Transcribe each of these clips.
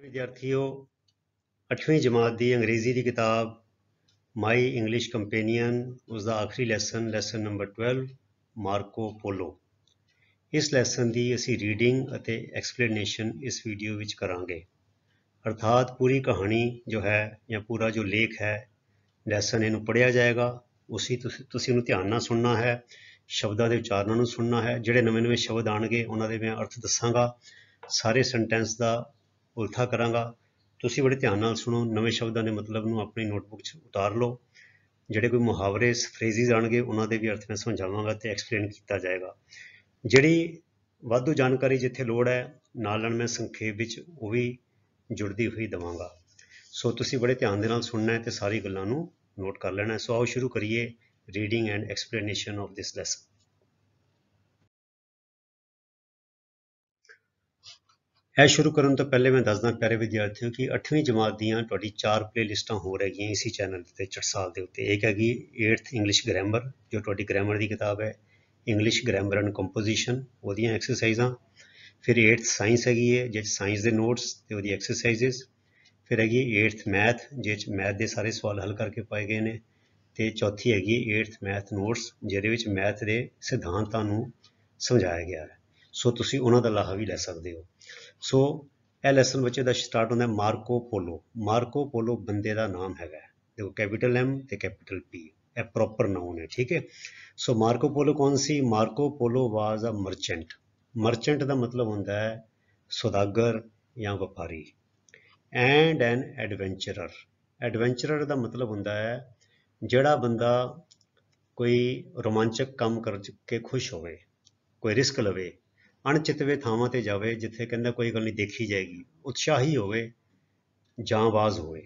विद्यार्थियों 8वीं जमात की अंग्रेज़ी की किताब माई इंग्लिश कंपेनियन उसका आखिरी लैसन नंबर 12 मार्को पोलो। इस लैसन की असी रीडिंग और एक्सप्लेनेशन इस वीडियो में करांगे। अर्थात पूरी कहानी जो है या पूरा जो लेख है लैसन इनू पढ़िया जाएगा, उसी तुसी इनू ध्यान नाल सुनना है, शब्दों के उच्चारणों को सुनना है। जिहड़े नवे नवे शब्द आउणगे उन्होंने मैं अर्थ दसांगा, सारे सेंटेंस का उल्था करांगा। तुसी बड़े ध्यान नाल सुनो, नवे शब्दों के मतलब नू अपनी नोटबुक च उतार लो। जिहड़े कोई मुहावरे फ्रेजिज आउणगे उन्होंने भी अर्थ मैं समझावांगा तो एक्सप्लेन किया जाएगा। जिहड़ी वाधू जानकारी जिथे लोड़ है नाल मैं संखेप विच वो भी जुड़ती हुई देवांगा। सो तुसी बड़े ध्यान दे नाल सुनना है तो सारी गल्लां नू नोट कर लेना है। सो आओ शुरू करिए reading and explanation of this lesson. यह शुरू करने तो पहले मैं दसदा प्यारे विद्यार्थियों कि 8वीं जमात दियां तुहाडी 4 प्ले लिस्टां हो रही इसी चैनल ते चटसाल दे उत्ते। एक हैगी 8th इंग्लिश ग्रामर जो तुहाडी ग्रामर की किताब है, इंग्लिश ग्रामर एंड कंपोजिशन ओहदियां एक्सरसाइजां। फिर 8th साइंस हैगी है जिस साइंस के नोट्स ते ओहदी एक्सरसाइजिज। फिर हैगी 8th मैथ जिस मैथ के सारे सवाल हल करके पाए गए हैं। तो चौथी हैगी 8th मैथ नोट्स जिहदे मैथ के सिद्धांतां नूं समझाया गया है। सो तुसी उन्हां दा लाहा भी लै सकदे हो। सो यह लैसन बच्चे का स्टार्ट होता है मार्को पोलो। मार्को पोलो बंदे का नाम है, देखो कैपिटल M तो कैपिटल P, यह प्रॉपर नाउन है, ठीक है। सो मार्को पोलो कौन सी? Marco Polo was a merchant. Merchant का मतलब होता है सौदागर या व्यापारी। And an adventurer. एडवेंचरर का मतलब होता है जिहड़ा बंदा कोई रोमांचक काम करके खुश होवे, कोई रिस्क लवे, अणचितवे थावां ते जावे जिथे कहंदा कोई गल नहीं देखी जाएगी, उत्साही होवे, जांबाज होवे।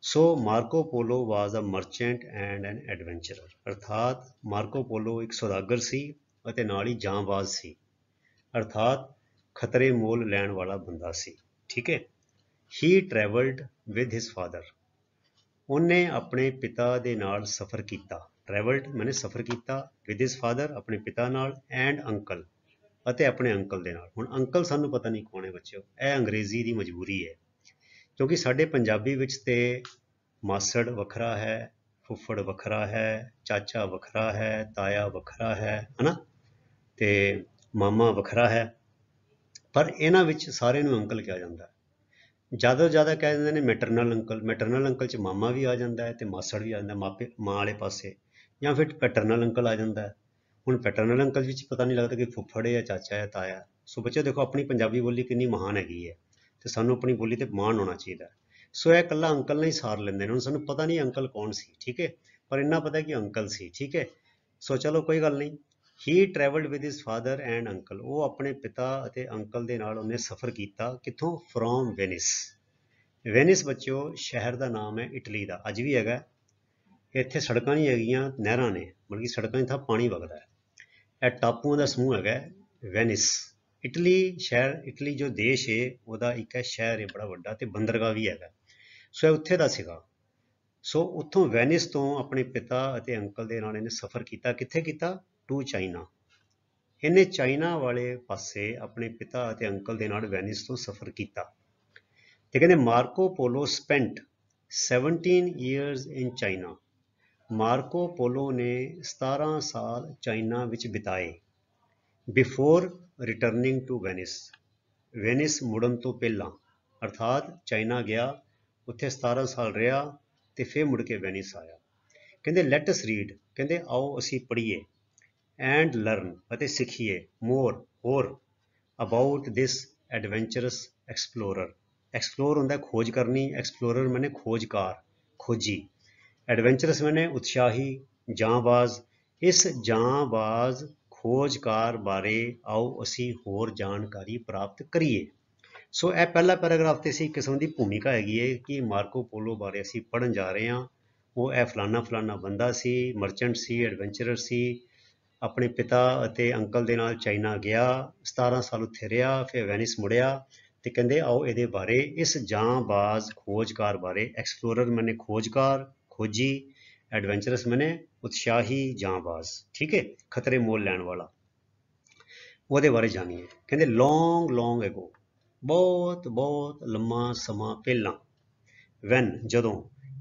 So Marco Polo was a merchant and an adventurer. अर्थात मार्को पोलो एक सौदागर सी अते नाल ही जांबाज सी, अर्थात खतरे मोल लैण वाला बंदा सी, ठीक है। ही ट्रैवल्ड विद हिज फादर। उन्हें अपने पिता दे नाल सफ़र किया। ट्रैवल्ड मैंने सफ़र किया, विद हिज फादर अपने पिता नाल, एंड अंकल ਅਤੇ ਆਪਣੇ ਅੰਕਲ ਦੇ ਨਾਲ। ਹੁਣ ਅੰਕਲ ਸਾਨੂੰ ਪਤਾ ਨਹੀਂ ਕੌਣ ਹੈ ਬੱਚਿਓ, ਇਹ ਅੰਗਰੇਜ਼ੀ ਦੀ ਮਜਬੂਰੀ ਹੈ ਕਿਉਂਕਿ ਸਾਡੇ ਪੰਜਾਬੀ ਵਿੱਚ ਤੇ ਮਾਸੜ ਵੱਖਰਾ ਹੈ, ਫੁੱਫੜ ਵੱਖਰਾ ਹੈ, ਚਾਚਾ ਵੱਖਰਾ ਹੈ, ਤਾਇਆ ਵੱਖਰਾ ਹੈ ਹਨਾ, ਤੇ ਮਾਮਾ ਵੱਖਰਾ ਹੈ, ਪਰ ਇਹਨਾਂ ਵਿੱਚ ਸਾਰੇ ਨੂੰ ਅੰਕਲ ਕਿਹਾ ਜਾਂਦਾ। ਜ਼ਿਆਦਾ ਤੋਂ ਜ਼ਿਆਦਾ ਕਹਿ ਦਿੰਦੇ ਨੇ ਮੈਟਰਨਲ ਅੰਕਲ। ਮੈਟਰਨਲ ਅੰਕਲ 'ਚ ਮਾਮਾ ਵੀ ਆ ਜਾਂਦਾ ਹੈ ਤੇ ਮਾਸੜ ਵੀ ਆ ਜਾਂਦਾ, ਮਾਪੇ ਮਾਂ ਵਾਲੇ ਪਾਸੇ, ਜਾਂ ਫਿਰ ਪੈਟਰਨਲ ਅੰਕਲ ਆ ਜਾਂਦਾ। ਹੁਣ ਪੈਟਰਨਲ ਅੰਕਲ ਵਿੱਚ ਪਤਾ ਨਹੀਂ ਲੱਗਦਾ ਕਿ ਫੁੱਫੜ ਹੈ ਜਾਂ ਚਾਚਾ ਹੈ, ਤਾਇਆ। ਸੋ ਬੱਚੇ ਦੇਖੋ ਆਪਣੀ ਪੰਜਾਬੀ ਬੋਲੀ ਕਿੰਨੀ ਮਹਾਨ ਹੈਗੀ ਹੈ ਤੇ ਸਾਨੂੰ ਆਪਣੀ ਬੋਲੀ ਤੇ ਮਾਣ ਹੋਣਾ ਚਾਹੀਦਾ। ਸੋ ਇਹ ਇਕੱਲਾ ਅੰਕਲ ਨਹੀਂ ਸਾਰ ਲੈਂਦੇ ਨੇ। ਹੁਣ ਸਾਨੂੰ ਪਤਾ ਨਹੀਂ ਅੰਕਲ ਕੌਣ ਸੀ, ਠੀਕ ਹੈ, ਪਰ ਇੰਨਾ ਪਤਾ ਕਿ ਅੰਕਲ ਸੀ, ਠੀਕ ਹੈ। ਸੋ ਚਲੋ ਕੋਈ ਗੱਲ ਨਹੀਂ। He travelled with his father and uncle. ਉਹ ਆਪਣੇ ਪਿਤਾ ਅਤੇ ਅੰਕਲ ਦੇ ਨਾਲ ਉਹਨੇ ਸਫ਼ਰ ਕੀਤਾ। ਕਿੱਥੋਂ? From Venice. ਵੈਨਿਸ ਬੱਚਿਓ ਸ਼ਹਿਰ ਦਾ ਨਾਮ ਹੈ ਇਟਲੀ ਦਾ, ਅੱਜ ਵੀ ਹੈਗਾ। ਇੱਥੇ ਸੜਕਾਂ ਨਹੀਂ ਹੈਗੀਆਂ, ਨਹਿਰਾਂ ਨੇ, ਮਤਲਬ ਕਿ ਸੜਕਾਂ ਦੀ ਥਾਂ ਪਾਣੀ ਵਗਦਾ ਹੈ। ਇਹ ਟਾਪੂਆਂ ਦਾ ਸਮੂਹ ਹੈਗਾ ਵੈਨਿਸ। ਇਟਲੀ ਸ਼ਹਿਰ, ਇਟਲੀ ਜੋ ਦੇਸ਼ ਹੈ ਉਹਦਾ ਇੱਕ ਹੈ ਸ਼ਹਿਰ ਹੈ ਬੜਾ ਵੱਡਾ ਤੇ ਬੰਦਰਗਾਹ ਵੀ ਹੈਗਾ। ਸੋ ਇਹ ਉੱਥੇ ਦਾ ਸੀਗਾ। ਸੋ ਉੱਥੋਂ ਵੈਨਿਸ ਤੋਂ ਆਪਣੇ ਪਿਤਾ ਅਤੇ ਅੰਕਲ ਦੇ ਨਾਲ ਇਹਨੇ ਸਫ਼ਰ ਕੀਤਾ। ਕਿੱਥੇ ਕੀਤਾ? To China. ਇਹਨੇ ਚਾਈਨਾ ਵਾਲੇ ਪਾਸੇ ਆਪਣੇ ਪਿਤਾ ਅਤੇ ਅੰਕਲ ਦੇ ਨਾਲ ਵੈਨਿਸ ਤੋਂ ਸਫ਼ਰ ਕੀਤਾ। ਤੇ ਕਹਿੰਦੇ Marco Polo spent 17 years in China. Marco Polo ਨੇ 17 ਸਾਲ ਚਾਈਨਾ ਵਿੱਚ ਬਿਤਾਏ। Before returning to Venice. Venice ਮੁੜਨ ਤੋਂ ਪਹਿਲਾਂ, ਅਰਥਾਤ ਚਾਈਨਾ ਗਿਆ, ਉੱਥੇ 17 ਸਾਲ ਰਿਹਾ ਤੇ ਫਿਰ ਮੁੜ ਕੇ ਵੈਨਿਸ ਆਇਆ। ਕਹਿੰਦੇ ਲੈਟ ਅਸ ਰੀਡ, ਕਹਿੰਦੇ ਆਓ ਅਸੀਂ ਪੜ੍ਹੀਏ, ਐਂਡ ਲਰਨ ਅਤੇ ਸਿੱਖੀਏ, ਮੋਰ ਹੋਰ, about this adventures explorer. Explore ਹੁੰਦਾ ਖੋਜ ਕਰਨੀ, ਐਕਸਪਲੋਰਰ ਮੈਨੇ ਖੋਜਕਾਰ, ਖੋਜੀ। ਐਡਵੈਂਚਰਸ ਮੈਨੇ ਉਤਸ਼ਾਹੀ, ਜਾਂਬਾਜ਼। ਇਸ ਜਾਂਬਾਜ਼ ਖੋਜਕਾਰ ਬਾਰੇ ਆਓ ਅਸੀਂ ਹੋਰ ਜਾਣਕਾਰੀ ਪ੍ਰਾਪਤ ਕਰੀਏ। ਸੋ ਇਹ ਪਹਿਲਾ ਪੈਰਾਗ੍ਰਾਫ ਤੇ ਸੀ ਇੱਕ ਕਿਸਮ ਦੀ ਭੂਮਿਕਾ ਹੈਗੀ ਹੈ ਕਿ ਮਾਰਕੋ ਪੋਲੋ ਬਾਰੇ ਅਸੀਂ ਪੜ੍ਹਨ ਜਾ ਰਹੇ ਹਾਂ। ਉਹ ਇਹ ਫਲਾਨਾ ਫਲਾਨਾ ਬੰਦਾ ਸੀ, ਮਰਚੈਂਟ ਸੀ, ਐਡਵੈਂਚਰਰ ਸੀ, ਆਪਣੇ ਪਿਤਾ ਅਤੇ ਅੰਕਲ ਦੇ ਨਾਲ ਚਾਈਨਾ ਗਿਆ, 17 ਸਾਲ ਉੱਥੇ ਰਿਹਾ, ਫਿਰ ਵੈਨਿਸ ਮੁੜਿਆ। ਤੇ ਕਹਿੰਦੇ ਆਓ ਇਹਦੇ ਬਾਰੇ, ਇਸ ਜਾਂਬਾਜ਼ ਖੋਜਕਾਰ ਬਾਰੇ, ਐਕਸਪਲੋਰਰ ਮੈਨੇ ਖੋਜਕਾਰ, ਖੋਜੀ, ਐਡਵੈਂਚਰਸ ਮੈਨੇ ਉਤਸ਼ਾਹੀ, ਜਾਂਬਾਜ਼, ਠੀਕ ਹੈ, ਖਤਰੇ ਮੋਲ ਲੈਣ ਵਾਲਾ, ਉਹਦੇ ਬਾਰੇ ਜਾਣੀਏ। ਕਹਿੰਦੇ ਲੌਂਗ ਲੌਂਗ ਐਗੋ, बहुत बहुत लम्मा समा पहला। वैन जदों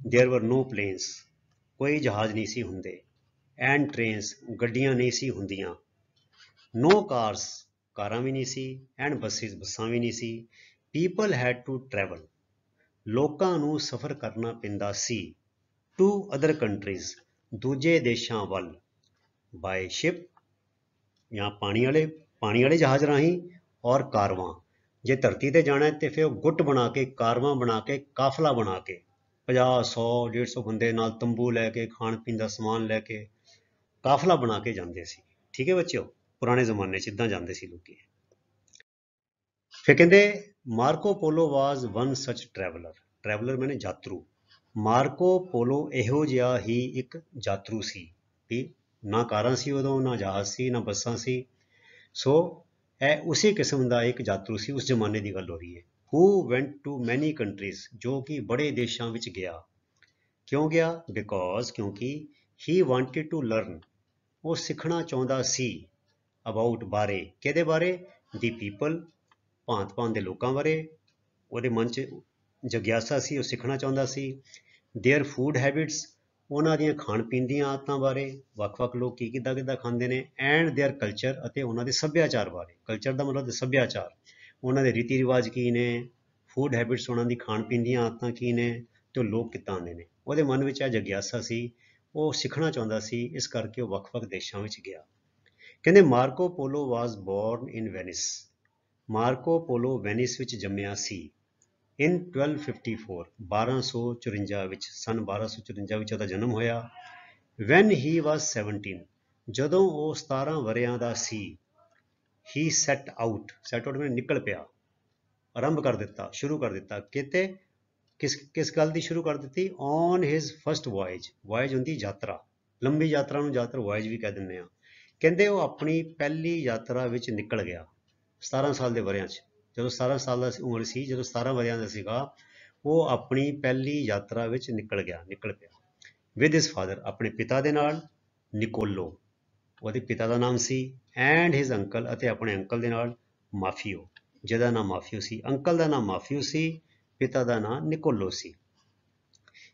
देयर वर नो प्लेन्स कोई जहाज नहीं सी हुंदे, एंड ट्रेन्स गड्डियां नहीं सी हुंदियां, नो कार्स कारां भी नहीं सी, एंड बसिस बसां भी नहीं सी, पीपल हैड टू ट्रैवल लोकां नूं सफ़र करना पैंदा सी, टू अदर कंट्रीज दूजे देशां वल, बाय शिप ਜਾਂ ਪਾਣੀ ਵਾਲੇ ਜਹਾਜ਼ ਰਾਹੀਂ, ਔਰ ਕਾਰਵਾਂ ਜੇ ਧਰਤੀ ਤੇ ਜਾਣਾ ਤੇ ਫਿਰ ਗੁੱਟ ਬਣਾ ਕੇ ਕਾਰਵਾਂ ਬਣਾ ਕੇ ਕਾਫਲਾ ਬਣਾ ਕੇ 50 100 150 ਬੰਦੇ ਨਾਲ ਤੰਬੂ ਲੈ ਕੇ ਖਾਣ ਪੀਣ ਦਾ ਸਮਾਨ ਲੈ ਕੇ ਕਾਫਲਾ ਬਣਾ ਕੇ ਜਾਂਦੇ ਸੀ। ਠੀਕ ਹੈ ਬੱਚਿਓ, ਪੁਰਾਣੇ ਜ਼ਮਾਨੇ 'ਚ ਇੱਦਾਂ ਜਾਂਦੇ ਸੀ ਲੋਕੀ। ਫਿਰ ਕਹਿੰਦੇ ਮਾਰਕੋ ਪੋਲੋ ਵਾਜ਼ ਵਨ ਸਚ ਟਰੈਵਲਰ, ਟਰੈਵਲਰ ਮੈਨੇ ਯਾਤਰੂ, ਮਾਰਕੋ ਪੋਲੋ ਇਹੋ ਜਿਹਾ ਹੀ ਇੱਕ ਯਾਤਰੂ ਸੀ ਵੀ ਨਾ ਕਾਰਾਂ ਸੀ ਉਦੋਂ, ਨਾ ਜਹਾਜ਼ ਸੀ, ਨਾ ਬੱਸਾਂ ਸੀ। ਸੋ ਇਹ ਉਸੇ ਕਿਸਮ ਦਾ ਇੱਕ ਯਾਤਰੂ ਸੀ, ਉਸ ਜ਼ਮਾਨੇ ਦੀ ਗੱਲ ਹੋ ਰਹੀ ਹੈ। ਹੂ ਵੈਂਟ ਟੂ ਮੈਨੀ ਕੰਟਰੀਜ਼, ਜੋ ਕਿ ਬੜੇ ਦੇਸ਼ਾਂ ਵਿੱਚ ਗਿਆ। ਕਿਉਂ ਗਿਆ? ਬਿਕੋਜ਼ ਕਿਉਂਕਿ ਹੀ ਵਾਂਟਿਡ ਟੂ ਲਰਨ, ਉਹ ਸਿੱਖਣਾ ਚਾਹੁੰਦਾ ਸੀ, ਅਬਾਊਟ ਬਾਰੇ, ਕਿਹਦੇ ਬਾਰੇ? ਦੀ ਪੀਪਲ, ਭਾਂਤ ਭਾਂਤ ਦੇ ਲੋਕਾਂ ਬਾਰੇ। ਉਹਦੇ ਮਨ 'ਚ ਜਗਿਆਸਾ ਸੀ, ਉਹ ਸਿੱਖਣਾ ਚਾਹੁੰਦਾ ਸੀ। ਦੇਅਰ ਫੂਡ ਹੈਬਿਟਸ, ਉਹਨਾਂ ਦੀਆਂ ਖਾਣ ਪੀਣ ਦੀਆਂ ਆਦਤਾਂ ਬਾਰੇ, ਵੱਖ-ਵੱਖ ਲੋਕ ਕੀ ਕਿੱਦਾਂ ਖਾਂਦੇ ਨੇ। ਐਂਡ ਦੇਅਰ ਕਲਚਰ, ਅਤੇ ਉਹਨਾਂ ਦੇ ਸੱਭਿਆਚਾਰ ਬਾਰੇ। ਕਲਚਰ ਦਾ ਮਤਲਬ ਸੱਭਿਆਚਾਰ, ਉਹਨਾਂ ਦੇ ਰੀਤੀ ਰਿਵਾਜ ਕੀ ਨੇ, ਫੂਡ ਹੈਬਿਟਸ ਉਹਨਾਂ ਦੀ ਖਾਣ ਪੀਣ ਦੀਆਂ ਆਦਤਾਂ ਕੀ ਨੇ, ਅਤੇ ਉਹ ਲੋਕ ਕਿੱਦਾਂ ਆਉਂਦੇ ਨੇ। ਉਹਦੇ ਮਨ ਵਿੱਚ ਇਹ ਜਗਿਆਸਾ ਸੀ, ਉਹ ਸਿੱਖਣਾ ਚਾਹੁੰਦਾ ਸੀ, ਇਸ ਕਰਕੇ ਉਹ ਵੱਖ-ਵੱਖ ਦੇਸ਼ਾਂ ਵਿੱਚ ਗਿਆ। ਕਹਿੰਦੇ Marco polo was born in Venice, ਮਾਰਕੋ polo Venice ਵਿੱਚ ਜੰਮਿਆ ਸੀ। ਇਨ 1254, 1254 ਵਿੱਚ, ਸਨ 1254 ਵਿੱਚ ਉਹਦਾ ਜਨਮ ਹੋਇਆ। ਵੈਨ ਹੀ ਵਾਜ਼ 17, ਜਦੋਂ ਉਹ 17 ਵਰ੍ਹਿਆਂ ਦਾ ਸੀ। ਹੀ ਸੈਟ ਆਊਟ, ਸੈਟ ਆਊਟ ਮੈਨੇ ਨਿਕਲ ਪਿਆ, ਆਰੰਭ ਕਰ ਦਿੱਤਾ, ਸ਼ੁਰੂ ਕਰ ਦਿੱਤਾ। ਕਿਤੇ ਕਿਸ ਗੱਲ ਦੀ ਸ਼ੁਰੂ ਕਰ ਦਿੱਤੀ? ਔਨ ਹਿਜ਼ ਫਸਟ ਵੋਇਜ, ਵੋਇਜ ਹੁੰਦੀ ਯਾਤਰਾ, ਲੰਬੀ ਯਾਤਰਾ ਨੂੰ ਯਾਤਰਾ ਵੋਇਜ ਵੀ ਕਹਿ ਦਿੰਦੇ ਆ। ਕਹਿੰਦੇ ਉਹ ਆਪਣੀ ਪਹਿਲੀ ਯਾਤਰਾ ਵਿੱਚ ਨਿਕਲ ਗਿਆ 17 ਸਾਲ ਦੇ ਵਰ੍ਹਿਆਂ 'ਚ। ਜਦੋਂ 17 ਸਾਲ ਦਾ ਉਮਰ ਸੀ, ਜਦੋਂ 17 ਵਰ੍ਹਿਆਂ ਦਾ ਸੀਗਾ, ਉਹ ਆਪਣੀ ਪਹਿਲੀ ਯਾਤਰਾ ਵਿੱਚ ਨਿਕਲ ਪਿਆ। ਵਿਦ ਹਿਜ਼ ਫਾਦਰ, ਆਪਣੇ ਪਿਤਾ ਦੇ ਨਾਲ, ਨਿਕੋਲੋ ਉਹਦੇ ਪਿਤਾ ਦਾ ਨਾਮ ਸੀ, ਐਂਡ ਹਿਜ਼ ਅੰਕਲ, ਅਤੇ ਆਪਣੇ ਅੰਕਲ ਦੇ ਨਾਲ, ਮਾਫੀਓ, ਜਿਹਦਾ ਨਾਮ ਮਾਫੀਓ ਸੀ। ਅੰਕਲ ਦਾ ਨਾਮ ਮਾਫੀਓ ਸੀ, ਪਿਤਾ ਦਾ ਨਾਮ Niccolo C.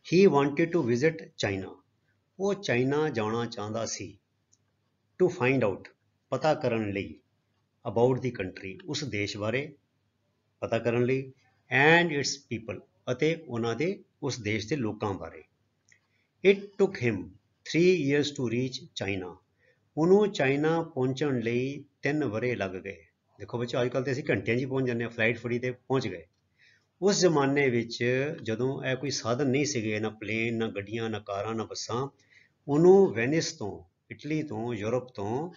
He wanted to visit China, ਉਹ ਚਾਈਨਾ ਜਾਣਾ ਚਾਹੁੰਦਾ ਸੀ। ਟੂ ਫਾਈਂਡ ਆਊਟ, ਪਤਾ ਕਰਨ ਲਈ, ਅਬਾਊਟ ਦੀ ਕੰਟਰੀ, ਉਸ ਦੇਸ਼ ਬਾਰੇ ਪਤਾ ਕਰਨ ਲਈ, ਐਂਡ ਇਟਸ ਪੀਪਲ, ਅਤੇ ਉਹਨਾਂ ਦੇ ਉਸ ਦੇਸ਼ ਦੇ ਲੋਕਾਂ ਬਾਰੇ। It took him 3 years to reach China, ਉਹਨੂੰ ਚਾਈਨਾ ਪਹੁੰਚਣ ਲਈ 3 ਵਰ੍ਹੇ ਲੱਗ ਗਏ। ਦੇਖੋ ਬੱਚੋ, ਅੱਜ ਕੱਲ੍ਹ ਤਾਂ ਅਸੀਂ ਘੰਟਿਆਂ 'ਚ ਹੀ ਪਹੁੰਚ ਜਾਂਦੇ ਹਾਂ, ਫਲਾਈਟ ਫੜੀ ਤੇ ਪਹੁੰਚ ਗਏ। ਉਸ ਜ਼ਮਾਨੇ ਵਿੱਚ ਜਦੋਂ ਇਹ ਕੋਈ ਸਾਧਨ ਨਹੀਂ ਸੀਗੇ, ਨਾ ਪਲੇਨ, ਨਾ ਗੱਡੀਆਂ, ਨਾ ਕਾਰਾਂ, ਨਾ ਬੱਸਾਂ, ਉਹਨੂੰ ਵੈਨਿਸ ਤੋਂ, ਇਟਲੀ ਤੋਂ, ਯੂਰਪ ਤੋਂ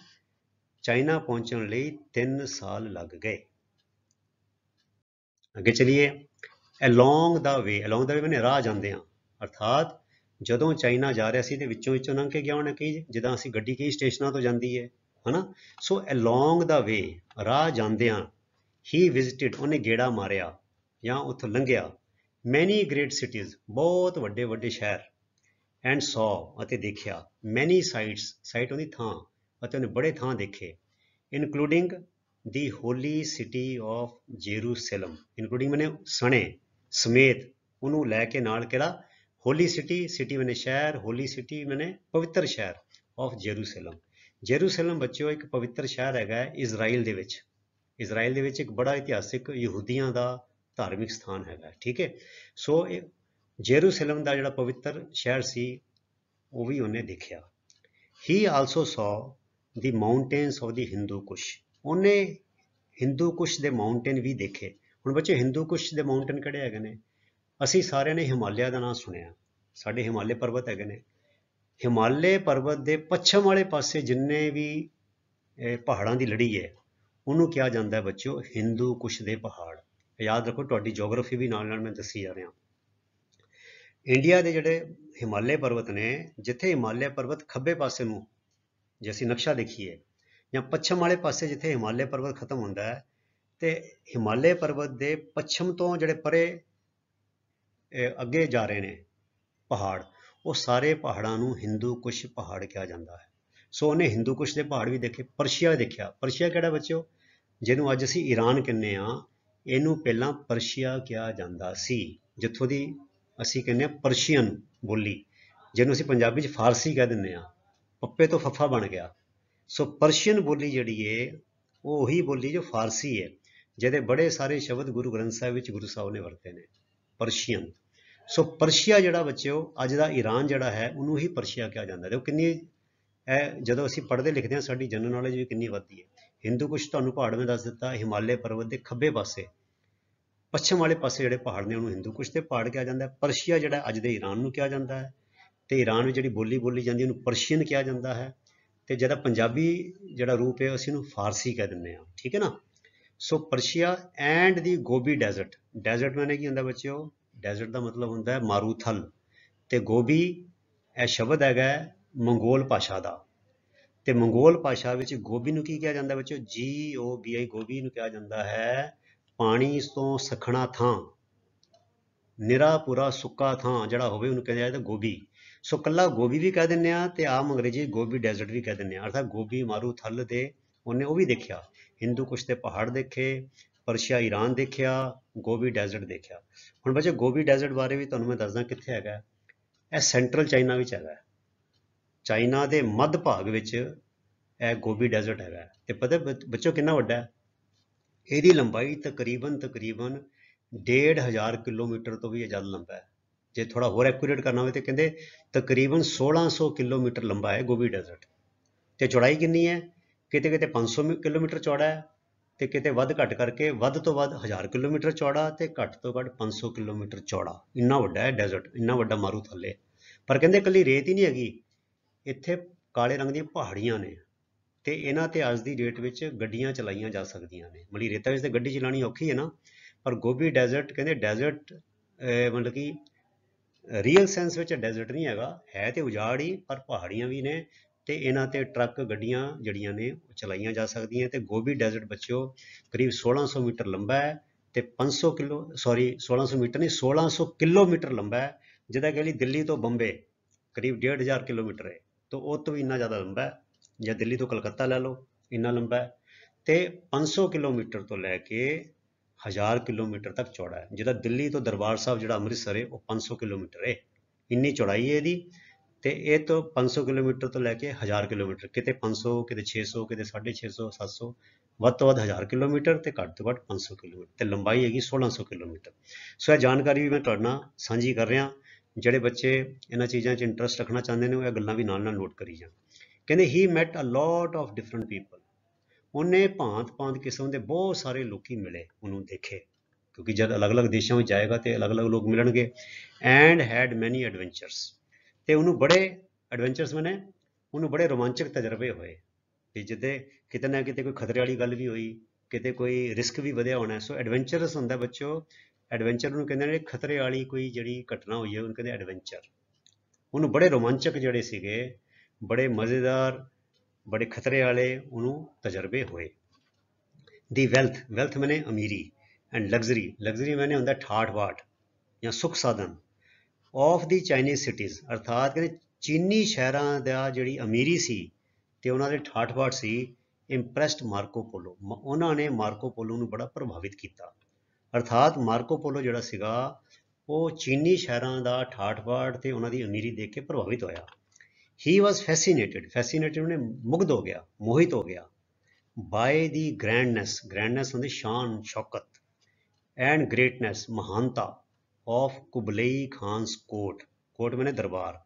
ਚਾਈਨਾ ਪਹੁੰਚਣ ਲਈ 3 ਸਾਲ ਲੱਗ ਗਏ। ਅੱਗੇ ਚਲੀਏ। ਅਲੋਂਗ ਦਾ ਵੇ ਮੈਨੇ ਰਾਹ ਜਾਂਦੇ ਹਾਂ, ਅਰਥਾਤ ਜਦੋਂ ਚਾਈਨਾ ਜਾ ਰਿਹਾ ਸੀ ਤੇ ਵਿੱਚੋਂ ਲੰਘ ਕੇ ਗਿਆ ਹੋਣਾ, ਕਈ ਜਿੱਦਾਂ ਅਸੀਂ ਗੱਡੀ ਕਈ ਸਟੇਸ਼ਨਾਂ ਤੋਂ ਜਾਂਦੀ ਹੈ ਹਨਾ। ਸੋ ਅਲੋਂਗ ਦਾ ਵੇ, ਰਾਹ ਜਾਂਦਿਆਂ, ਹੀ ਵਿਜ਼ਿਟਡ, ਉਹਨੇ ਗੇੜਾ ਮਾਰਿਆ ਜਾਂ ਉੱਥੋਂ ਲੰਘਿਆ, ਮੈਨੀ ਗ੍ਰੇਟ ਸਿਟੀਜ਼, ਬਹੁਤ ਵੱਡੇ ਵੱਡੇ ਸ਼ਹਿਰ, ਐਂਡ ਸੌ, ਅਤੇ ਦੇਖਿਆ, ਮੈਨੀ ਸਾਈਟਸ, ਸਾਈਟ ਉਹਦੀ ਥਾਂ, ਅਤੇ ਉਹਨੇ ਬੜੇ ਥਾਂ ਦੇਖੇ, including the Holi city of Jerusalem, including ਮੈਨੇ ਸਣੇ, ਸਮੇਤ, ਉਹਨੂੰ ਲੈ ਕੇ ਨਾਲ, ਕਿਹੜਾ? ਹੋਲੀ ਸਿਟੀ, ਸਿਟੀ ਮੈਨੇ ਸ਼ਹਿਰ, ਹੋਲੀ ਸਿਟੀ ਮੈਨੇ ਪਵਿੱਤਰ ਸ਼ਹਿਰ, ਆਫ ਜੇਰੂਸਲਮ। ਜੇਰੂਸਲਮ ਬੱਚਿਓ ਇੱਕ ਪਵਿੱਤਰ ਸ਼ਹਿਰ ਹੈਗਾ ਇਜ਼ਰਾਈਲ ਦੇ ਵਿੱਚ। ਇਜ਼ਰਾਈਲ ਦੇ ਵਿੱਚ ਇੱਕ ਬੜਾ ਇਤਿਹਾਸਿਕ ਯਹੂਦੀਆਂ ਦਾ ਧਾਰਮਿਕ ਸਥਾਨ ਹੈਗਾ, ਠੀਕ ਹੈ। ਸੋ ਇਹ ਜੇਰੂਸਲਮ ਦਾ ਜਿਹੜਾ ਪਵਿੱਤਰ ਸ਼ਹਿਰ ਸੀ, ਉਹ ਵੀ ਉਹਨੇ ਦੇਖਿਆ। ਹੀ ਆਲਸੋ ਸੌ ਦੀ ਮਾਊਂਟੇਨਸ ਆਫ ਦੀ ਹਿੰਦੂ ਕੁਸ਼, ਉਹਨੇ ਹਿੰਦੂ ਕੁਸ਼ ਦੇ ਮਾਊਂਟੇਨ ਵੀ ਦੇਖੇ। ਹੁਣ ਬੱਚੇ ਹਿੰਦੂ ਕੁਸ਼ ਦੇ ਮਾਊਂਟੇਨ ਕਿਹੜੇ ਹੈਗੇ ਨੇ? ਅਸੀਂ ਸਾਰਿਆਂ ਨੇ ਹਿਮਾਲਿਆ ਦਾ ਨਾਮ ਸੁਣਿਆ, ਸਾਡੇ ਹਿਮਾਲੇ ਪਰਬਤ ਹੈਗੇ ਨੇ। ਹਿਮਾਲੇ ਪਰਬਤ ਦੇ ਪੱਛਮ ਵਾਲੇ ਪਾਸੇ ਜਿੰਨੇ ਵੀ ਪਹਾੜਾਂ ਦੀ ਲੜੀ ਹੈ, ਉਹਨੂੰ ਕਿਹਾ ਜਾਂਦਾ ਹੈ ਬੱਚਿਓ ਹਿੰਦੂ ਕੁਸ਼ ਦੇ ਪਹਾੜ। ਯਾਦ ਰੱਖੋ, ਤੁਹਾਡੀ ਜੋਗਰਾਫੀ ਵੀ ਨਾਲ ਨਾਲ ਮੈਂ ਦੱਸੀ ਜਾ ਰਿਹਾ। ਇੰਡੀਆ ਦੇ ਜਿਹੜੇ ਹਿਮਾਲੇ ਪਰਬਤ ਨੇ, ਜਿੱਥੇ ਹਿਮਾਲਿਆ ਪਰਬਤ ਖੱਬੇ ਪਾਸੇ ਨੂੰ ਜੇ ਅਸੀਂ ਨਕਸ਼ਾ ਦੇਖੀਏ, ਜਾਂ ਪੱਛਮ ਵਾਲੇ ਪਾਸੇ ਜਿੱਥੇ ਹਿਮਾਲਿਆ ਪਰਬਤ ਖਤਮ ਹੁੰਦਾ ਹੈ, ਤੇ ਹਿਮਾਲਿਆ ਪਰਬਤ ਦੇ ਪੱਛਮ ਤੋਂ ਜਿਹੜੇ ਪਰੇ ਅੱਗੇ ਜਾ ਰਹੇ ਨੇ ਪਹਾੜ, ਉਹ ਸਾਰੇ ਪਹਾੜਾਂ ਨੂੰ ਹਿੰਦੂ ਕੁਸ਼ ਪਹਾੜ ਕਿਹਾ ਜਾਂਦਾ ਹੈ। ਸੋ ਉਹਨੇ ਹਿੰਦੂ ਕੁਸ਼ ਦੇ ਪਹਾੜ ਵੀ ਦੇਖੇ। ਪਰਸ਼ੀਆ ਦੇਖਿਆ। ਪਰਸ਼ੀਆ ਕਿਹੜਾ ਬੱਚਿਓ? ਜਿਹਨੂੰ ਅੱਜ ਅਸੀਂ ਈਰਾਨ ਕਹਿੰਦੇ ਹਾਂ, ਇਹਨੂੰ ਪਹਿਲਾਂ ਪਰਸ਼ੀਆ ਕਿਹਾ ਜਾਂਦਾ ਸੀ, ਜਿੱਥੋਂ ਦੀ ਅਸੀਂ ਕਹਿੰਦੇ ਹਾਂ ਪਰਸ਼ੀਅਨ ਬੋਲੀ, ਜਿਹਨੂੰ ਅਸੀਂ ਪੰਜਾਬੀ 'ਚ ਫਾਰਸੀ ਕਹਿ ਦਿੰਦੇ ਹਾਂ। ਪੱਪੇ ਤੋਂ ਫੱਫਾ ਬਣ ਗਿਆ। ਸੋ ਪਰਸ਼ੀਅਨ ਬੋਲੀ ਜਿਹੜੀ ਏ ਉਹ ਉਹੀ ਬੋਲੀ ਜੋ ਫਾਰਸੀ ਹੈ, ਜਿਹਦੇ ਬੜੇ ਸਾਰੇ ਸ਼ਬਦ ਗੁਰੂ ਗ੍ਰੰਥ ਸਾਹਿਬ ਵਿੱਚ ਗੁਰੂ ਸਾਹਿਬ ਨੇ ਵਰਤੇ ਨੇ, ਪਰਸ਼ੀਅਨ। ਸੋ ਪਰਸ਼ੀਆ ਜਿਹੜਾ ਬੱਚਿਓ ਅੱਜ ਦਾ ਈਰਾਨ ਜਿਹੜਾ ਹੈ ਉਹਨੂੰ ਹੀ ਪਰਸ਼ੀਆ ਕਿਹਾ ਜਾਂਦਾ। ਦੇਖੋ ਕਿੰਨੀ ਇਹ ਜਦੋਂ ਅਸੀਂ ਪੜ੍ਹਦੇ ਲਿਖਦੇ ਹਾਂ ਸਾਡੀ ਜਨਰਲ ਨੌਲੇਜ ਵੀ ਕਿੰਨੀ ਵੱਧਦੀ ਹੈ। ਹਿੰਦੂ ਕੁਸ਼ ਤੁਹਾਨੂੰ ਪਹਾੜ ਮੈਂ ਦੱਸ ਦਿੱਤਾ, ਹਿਮਾਲਿਆ ਪਰਬਤ ਦੇ ਖੱਬੇ ਪਾਸੇ ਪੱਛਮ ਵਾਲੇ ਪਾਸੇ ਜਿਹੜੇ ਪਹਾੜ ਨੇ ਉਹਨੂੰ ਹਿੰਦੂ ਕੁਸ਼ ਦੇ ਪਹਾੜ ਕਿਹਾ ਜਾਂਦਾ ਹੈ। ਪਰਸ਼ੀਆ ਜਿਹੜਾ ਅੱਜ ਦੇ ਈਰਾਨ ਨੂੰ ਕਿਹਾ ਜਾਂਦਾ ਹੈ, ਤੇ ਈਰਾਨ ਵਿੱਚ ਜਿਹੜੀ ਬੋਲੀ ਬੋਲੀ ਜਾਂਦੀ ਉਹਨੂੰ ਪਰਸ਼ੀਅਨ ਕਿਹਾ ਜਾਂਦਾ ਹੈ, ਤੇ ਜਿਹੜਾ ਪੰਜਾਬੀ ਜਿਹੜਾ ਰੂਪ ਹੈ ਅਸੀਂ ਉਹਨੂੰ ਫਾਰਸੀ ਕਹਿ ਦਿੰਦੇ ਹਾਂ, ਠੀਕ ਹੈ ਨਾ। ਸੋ Persia and the gobi desert, desert ਮਾਨੇ ਕੀ ਹੁੰਦਾ ਬੱਚਿਓ, ਡੈਜ਼ਰਟ ਦਾ ਮਤਲਬ ਹੁੰਦਾ ਹੈ ਮਾਰੂਥਲ, ਤੇ ਗੋਬੀ ਇਹ ਸ਼ਬਦ ਹੈਗਾ ਮੰਗੋਲ ਭਾਸ਼ਾ ਦਾ, ਤੇ ਮੰਗੋਲ ਭਾਸ਼ਾ ਵਿੱਚ ਗੋਬੀ ਨੂੰ ਕੀ ਕਿਹਾ ਜਾਂਦਾ ਬੱਚਿਓ, GOBI, ਗੋਬੀ ਨੂੰ ਕਿਹਾ ਜਾਂਦਾ ਹੈ ਪਾਣੀ ਤੋਂ ਸਖਣਾ ਥਾਂ, ਨਿਰਾ ਪੂਰਾ ਸੁੱਕਾ ਥਾਂ ਜਿਹੜਾ ਹੋਵੇ ਉਹਨੂੰ ਕਿਹਾ ਜਾਂਦਾ ਗੋਬੀ। ਸੋ ਕੱਲਾ ਗੋਬੀ ਵੀ ਕਹਿ ਦਿੰਦੇ ਆ ਤੇ ਆਮ ਅੰਗਰੇਜ਼ੀ ਗੋਬੀ ਡੈਜ਼ਰਟ ਵੀ ਕਹਿ ਦਿੰਦੇ ਆ, ਅਰਥਾਤ ਗੋਬੀ ਮਾਰੂਥਲ ਦੇ ਉਹਨੇ ਉਹ ਵੀ ਦੇਖਿਆ, ਹਿੰਦੂ ਕੁਸ਼ ਦੇ ਪਹਾੜ ਦੇਖੇ, ਪਰਸ਼ੀਆ ਈਰਾਨ ਦੇਖਿਆ, ਗੋਬੀ ਡੈਜ਼ਰਟ ਦੇਖਿਆ। ਹੁਣ ਬੱਚੇ ਗੋਬੀ ਡੈਜ਼ਰਟ ਬਾਰੇ ਵੀ ਤੁਹਾਨੂੰ ਮੈਂ ਦੱਸਦਾ ਕਿੱਥੇ ਹੈਗਾ। ਇਹ ਸੈਂਟਰਲ ਚਾਈਨਾ ਵਿੱਚ ਹੈਗਾ, ਚਾਈਨਾ ਦੇ ਮੱਧ ਭਾਗ ਵਿੱਚ ਇਹ ਗੋਬੀ ਡੈਜ਼ਰਟ ਹੈਗਾ। ਤੇ ਪਤਾ ਬੱਚੋ ਕਿੰਨਾ ਵੱਡਾ ਹੈ, ਇਹਦੀ ਲੰਬਾਈ ਤਕਰੀਬਨ 1500 ਕਿਲੋਮੀਟਰ ਤੋਂ ਵੀ ਜ਼ਿਆਦਾ ਲੰਬਾ ਹੈ। ਜੇ ਥੋੜਾ ਹੋਰ ਐਕੂਰੇਟ ਕਰਨਾ ਹੋਵੇ ਤੇ ਕਹਿੰਦੇ ਤਕਰੀਬਨ 1600 ਕਿਲੋਮੀਟਰ ਲੰਬਾ ਹੈ ਗੋਬੀ ਡੈਜ਼ਰਟ। ਤੇ ਚੌੜਾਈ ਕਿੰਨੀ ਹੈ, ਕਿਤੇ ਕਿਤੇ 500 ਕਿਲੋਮੀਟਰ ਚੌੜਾ ਹੈ, ਤੇ ਕਿਤੇ ਵੱਧ ਘੱਟ ਕਰਕੇ ਵੱਧ ਤੋਂ ਵੱਧ 1000 ਕਿਲੋਮੀਟਰ ਚੌੜਾ, ਤੇ ਘੱਟ ਤੋਂ ਘੱਟ 500 ਕਿਲੋਮੀਟਰ ਚੌੜਾ। ਇੰਨਾ ਵੱਡਾ ਹੈ ਡੈਜ਼ਰਟ, ਇੰਨਾ ਵੱਡਾ ਮਾਰੂਥਲ ਹੈ। ਪਰ ਕਹਿੰਦੇ ਇਕੱਲੀ ਰੇਤ ਹੀ ਨਹੀਂ ਹੈਗੀ, ਇੱਥੇ ਕਾਲੇ ਰੰਗ ਦੀਆਂ ਪਹਾੜੀਆਂ ਨੇ, ਤੇ ਇਹਨਾਂ ਤੇ ਅੱਜ ਦੀ ਡੇਟ ਵਿੱਚ ਗੱਡੀਆਂ ਚਲਾਈਆਂ ਜਾ ਸਕਦੀਆਂ ਨੇ। ਮਤਲਬ ਰੇਤਾ ਵਿੱਚ ਤੇ ਗੱਡੀ ਚਲਾਉਣੀ ਔਖੀ ਹੈ ਨਾ, ਪਰ ਗੋਬੀ ਡੈਜ਼ਰਟ ਕਹਿੰਦੇ ਡੈਜ਼ਰਟ ਮਤਲਬ ਕਿ ਰੀਅਲ ਸੈਂਸ ਵਿੱਚ ਡੈਜ਼ਰਟ ਨਹੀਂ ਹੈਗਾ, ਹੈ ਤੇ ਉਜਾੜ ਹੀ, ਪਰ ਪਹਾੜੀਆਂ ਵੀ ਨੇ, ਤੇ ਇਹਨਾਂ ਤੇ ਟਰੱਕ ਗੱਡੀਆਂ ਜਿਹੜੀਆਂ ਨੇ ਉਹ ਚਲਾਈਆਂ ਜਾ ਸਕਦੀਆਂ। ਤੇ ਗੋਬੀ ਡੈਜ਼ਰਟ ਬੱਚਿਓ ਕਰੀਬ 1600 ਮੀਟਰ ਲੰਬਾ ਹੈ, ਤੇ 1600 ਮੀਟਰ ਨਹੀਂ 1600 ਕਿਲੋਮੀਟਰ ਲੰਬਾ ਹੈ, ਜਿਹਦਾ ਕਿ ਦਿੱਲੀ ਤੋਂ ਬੰਬੇ ਕਰੀਬ 1500 ਕਿਲੋਮੀਟਰ ਹੈ, ਤਾਂ ਉਹ ਤੋਂ ਵੀ ਇੰਨਾ ਜ਼ਿਆਦਾ ਲੰਬਾ ਹੈ। ਜਾਂ ਦਿੱਲੀ ਤੋਂ ਕਲਕੱਤਾ ਲੈ ਲਓ, ਇੰਨਾ ਲੰਬਾ ਹੈ। ਤੇ 500 ਕਿਲੋਮੀਟਰ ਤੋਂ ਲੈ ਕੇ 1000 ਕਿਲੋਮੀਟਰ ਤੱਕ ਚੌੜਾ ਹੈ। ਜਿਹਦਾ ਦਿੱਲੀ ਤੋਂ ਦਰਬਾਰ ਸਾਹਿਬ ਜਿਹੜਾ ਅੰਮ੍ਰਿਤਸਰ ਹੈ ਉਹ 500 ਕਿਲੋਮੀਟਰ ਹੈ, ਇੰਨੀ ਚੌੜਾਈ ਹੈ ਇਹਦੀ। ਤੇ ਇਹ ਤੋਂ 500 ਕਿਲੋਮੀਟਰ ਤੋਂ ਲੈ ਕੇ 1000 ਕਿਲੋਮੀਟਰ, ਕਿਤੇ 500 ਕਿਤੇ 600 ਕਿਤੇ 650 700, ਵੱਧ ਤੋਂ ਵੱਧ 1000 ਕਿਲੋਮੀਟਰ, ਤੇ ਘੱਟ ਤੋਂ ਘੱਟ 500 ਕਿਲੋਮੀਟਰ, ਤੇ ਲੰਬਾਈ ਹੈਗੀ 1600 ਕਿਲੋਮੀਟਰ। ਸੋ ਇਹ ਜਾਣਕਾਰੀ ਵੀ ਮੈਂ ਤੁਹਾਡੇ ਨਾਲ ਸਾਂਝੀ ਕਰ ਰਿਹਾ। ਜਿਹੜੇ ਬੱਚੇ ਇਹਨਾਂ ਚੀਜ਼ਾਂ 'ਚ ਇੰਟਰਸਟ ਰੱਖਣਾ ਚਾਹੁੰਦੇ ਨੇ ਉਹ ਇਹ ਗੱਲਾਂ ਵੀ ਨਾਲ ਨਾਲ ਨੋਟ ਕਰੀ ਜਾਣ। ਕਹਿੰਦੇ he met a lot of different people, ਉਹਨੇ ਭਾਂਤ ਕਿਸਮ ਦੇ ਬਹੁਤ ਸਾਰੇ ਲੋਕੀ ਮਿਲੇ, ਉਹਨੂੰ ਦੇਖੇ, ਕਿਉਂਕਿ ਜਦ ਅਲੱਗ-ਅਲੱਗ ਦੇਸ਼ਾਂ ਵਿੱਚ ਜਾਏਗਾ ਤੇ ਅਲੱਗ-ਅਲੱਗ ਲੋਕ ਮਿਲਣਗੇ। ਐਂਡ ਹੈਡ ਮੈਨੀ ਐਡਵੈਂਚਰਸ, ਤੇ ਉਹਨੂੰ ਬੜੇ ਐਡਵੈਂਚਰਸ ਮਨੇ ਉਹਨੂੰ ਬੜੇ ਰੋਮਾਂਚਕ ਤਜਰਬੇ ਹੋਏ, ਤੇ ਜਿੱਦੇ ਕਿਤੇ ਨਾ ਕਿਤੇ ਕੋਈ ਖਤਰੇ ਵਾਲੀ ਗੱਲ ਵੀ ਹੋਈ, ਕਿਤੇ ਕੋਈ ਰਿਸਕ ਵੀ ਵਧਿਆ ਹੋਣਾ। ਸੋ ਐਡਵੈਂਚਰਸ ਹੁੰਦਾ ਬੱਚਿਓ, ਐਡਵੈਂਚਰ ਨੂੰ ਕਹਿੰਦੇ ਨੇ ਖਤਰੇ ਵਾਲੀ ਕੋਈ ਜਿਹੜੀ ਘਟਨਾ ਹੋਈ ਹੈ ਉਹਨੂੰ ਕਹਿੰਦੇ ਐਡਵੈਂਚਰ। ਉਹਨੂੰ ਬੜੇ ਰੋਮਾਂਚਕ ਜਿਹੜੇ ਸੀਗੇ, ਬੜੇ ਮਜ਼ੇਦਾਰ, ਬੜੇ ਖਤਰੇ ਵਾਲੇ ਉਹਨੂੰ ਤਜਰਬੇ ਹੋਏ। ਦੀ ਵੈਲਥ ਮੈਨੇ ਅਮੀਰੀ, ਐਂਡ ਲਗਜ਼ਰੀ ਮੈਨੇ ਹੁੰਦਾ ਠਾਠ ਬਾਠ ਜਾਂ ਸੁੱਖ ਸਾਧਨ, ਆਫ ਦੀ ਚਾਈਨੀਜ਼ ਸਿਟੀਜ਼, ਅਰਥਾਤ ਕਹਿੰਦੇ ਚੀਨੀ ਸ਼ਹਿਰਾਂ ਦਾ ਜਿਹੜੀ ਅਮੀਰੀ ਸੀ ਤੇ ਉਹਨਾਂ ਦੇ ਠਾਠ ਬਾਠ ਸੀ, ਇੰਪ੍ਰੈਸਡ ਮਾਰਕੋ ਪੋਲੋ, ਉਹਨਾਂ ਨੇ ਮਾਰਕੋ ਪੋਲੋ ਨੂੰ ਬੜਾ ਪ੍ਰਭਾਵਿਤ ਕੀਤਾ। ਅਰਥਾਤ ਮਾਰਕੋ ਪੋਲੋ ਜਿਹੜਾ ਸੀਗਾ ਉਹ ਚੀਨੀ ਸ਼ਹਿਰਾਂ ਦਾ ਠਾਠ ਬਾਠ ਤੇ ਉਹਨਾਂ ਦੀ ਅਮੀਰੀ ਦੇਖ ਕੇ ਪ੍ਰਭਾਵਿਤ ਹੋਇਆ। ਹੀ ਵਾਜ਼ ਫੈਸੀਨੇਟਡ ਉਹਨੇ ਮੁਗਧ ਹੋ ਗਿਆ, ਮੋਹਿਤ ਹੋ ਗਿਆ, ਬਾਏ ਦੀ ਗ੍ਰੈਂਡਨੈਸ ਹੁੰਦੀ ਸ਼ਾਨ ਸ਼ੌਕਤ, ਐਂਡ ਗ੍ਰੇਟਨੈਸ ਮਹਾਨਤਾ, ਆਫ ਕੁਬਲਈ ਖਾਨਸ ਕੋਟ ਮੈਨੇ ਦਰਬਾਰ।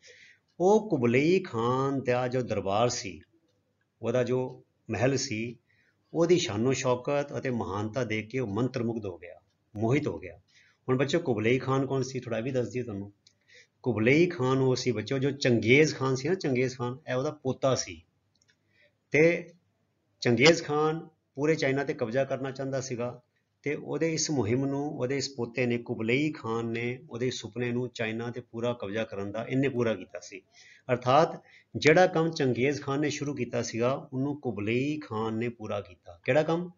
ਉਹ ਕੁਬਲਈ ਖਾਨ ਦਾ ਜੋ ਦਰਬਾਰ ਸੀ, ਉਹਦਾ ਜੋ ਮਹਿਲ ਸੀ, ਉਹਦੀ ਸ਼ਾਨੋ ਸ਼ੌਕਤ ਅਤੇ ਮਹਾਨਤਾ ਦੇਖ ਕੇ ਉਹ ਮੰਤਰਮੁਗਧ ਹੋ ਗਿਆ, ਮੋਹਿਤ ਹੋ ਗਿਆ। ਹੁਣ ਬੱਚੋ ਕੁਬਲਈ ਖਾਨ ਕੌਣ ਸੀ, ਥੋੜਾ ਵੀ ਦੱਸ ਦਈਏ ਤੁਹਾਨੂੰ। ਕੁਬਲਈ ਖਾਨ ਉਹ ਸੀ ਬੱਚੋ ਜੋ ਚੰਗੇਜ਼ ਖਾਨ ਸੀ ਨਾ, ਚੰਗੇਜ਼ ਖਾਨ ਇਹ ਉਹਦਾ ਪੋਤਾ ਸੀ, ਤੇ ਚੰਗੇਜ਼ ਖਾਨ ਪੂਰੇ ਚਾਈਨਾ ਤੇ ਕਬਜ਼ਾ ਕਰਨਾ ਚਾਹੁੰਦਾ ਸੀਗਾ, ਤੇ ਉਹਦੇ ਇਸ ਮੁਹਿੰਮ ਨੂੰ ਉਹਦੇ ਇਸ ਪੋਤੇ ਨੇ ਕੁਬਲਈ ਖਾਨ ਨੇ ਉਹਦੇ ਸੁਪਨੇ ਨੂੰ ਚਾਈਨਾ ਤੇ ਪੂਰਾ ਕਬਜ਼ਾ ਕਰਨ ਦਾ ਇਹਨੇ ਪੂਰਾ ਕੀਤਾ ਸੀ। ਅਰਥਾਤ ਜਿਹੜਾ ਕੰਮ ਚੰਗੇਜ਼ ਖਾਨ ਨੇ ਸ਼ੁਰੂ ਕੀਤਾ ਸੀਗਾ ਉਹਨੂੰ ਕੁਬਲਈ ਖਾਨ ਨੇ ਪੂਰਾ ਕੀਤਾ। ਕਿਹੜਾ ਕੰਮ?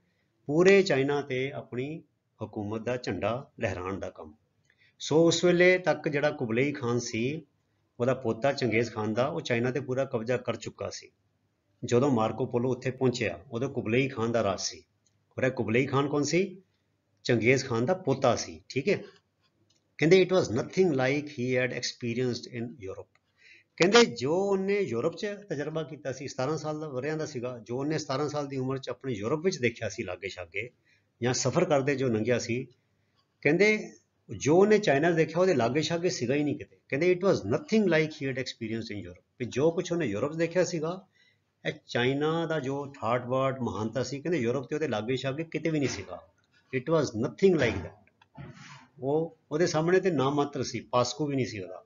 ਪੂਰੇ ਚਾਈਨਾ ਤੇ ਆਪਣੀ ਹਕੂਮਤ ਦਾ ਝੰਡਾ ਲਹਿਰਾਉਣ ਦਾ ਕੰਮ। ਸੋ ਉਸ ਵੇਲੇ ਤੱਕ ਜਿਹੜਾ ਕੁਬਲਈ ਖਾਨ ਸੀ, ਉਹਦਾ ਪੋਤਾ ਚੰਗੇਜ਼ ਖਾਨ ਦਾ, ਉਹ ਚਾਈਨਾ ਤੇ ਪੂਰਾ ਕਬਜ਼ਾ ਕਰ ਚੁੱਕਾ ਸੀ। ਜਦੋਂ ਮਾਰਕੋ ਪੋਲੋ ਉੱਥੇ ਪਹੁੰਚਿਆ ਉਦੋਂ ਕੁਬਲਈ ਖਾਨ ਦਾ ਰਾਜ ਸੀ। ਔਰ ਇਹ ਕੁਬਲਈ ਖਾਨ ਕੌਣ ਸੀ? ਚੰਗੇਜ਼ ਖਾਨ ਦਾ ਪੋਤਾ ਸੀ, ਠੀਕ ਹੈ। ਕਹਿੰਦੇ it was nothing like he had experienced in Europe. ਕਹਿੰਦੇ ਜੋ ਉਹਨੇ ਯੂਰਪ 'ਚ ਤਜਰਬਾ ਕੀਤਾ ਸੀ, 17 ਸਾਲ ਦਾ ਵਰਿਆਂ ਦਾ ਸੀਗਾ, ਜੋ ਉਹਨੇ 17 ਸਾਲ ਦੀ ਉਮਰ 'ਚ ਆਪਣੇ ਯੂਰਪ ਵਿੱਚ ਦੇਖਿਆ ਸੀ ਲਾਗੇ ਛਾਗੇ ਜਾਂ ਸਫ਼ਰ ਕਰਦੇ ਜੋ ਲੰਘਿਆ ਸੀ, ਕਹਿੰਦੇ ਜੋ ਉਹਨੇ ਚਾਈਨਾ 'ਚ ਦੇਖਿਆ ਉਹਦੇ ਲਾਗੇ ਛਾਗੇ ਸੀਗਾ ਹੀ ਨਹੀਂ ਕਿਤੇ। ਕਹਿੰਦੇ it was nothing like he had experienced in Europe, ਵੀ ਜੋ ਕੁਛ ਉਹਨੇ ਯੂਰਪ 'ਚ ਦੇਖਿਆ ਸੀਗਾ, ਇਹ ਚਾਈਨਾ ਦਾ ਜੋ ਠਾਠ ਬਾਠ ਮਹਾਨਤਾ ਸੀ, ਕਹਿੰਦੇ ਯੂਰਪ ਤੇ ਉਹਦੇ ਲਾਗੇ ਛਾਗੇ ਕਿਤੇ ਵੀ ਨਹੀਂ ਸੀਗਾ। It was nothing like that. ਉਹ ਉਹਦੇ ਸਾਹਮਣੇ ਤੇ ਨਾ ਮਾਤਰ ਸੀ, ਪਾਸਕੋ ਵੀ ਨਹੀਂ ਸੀ ਉਹਦਾ।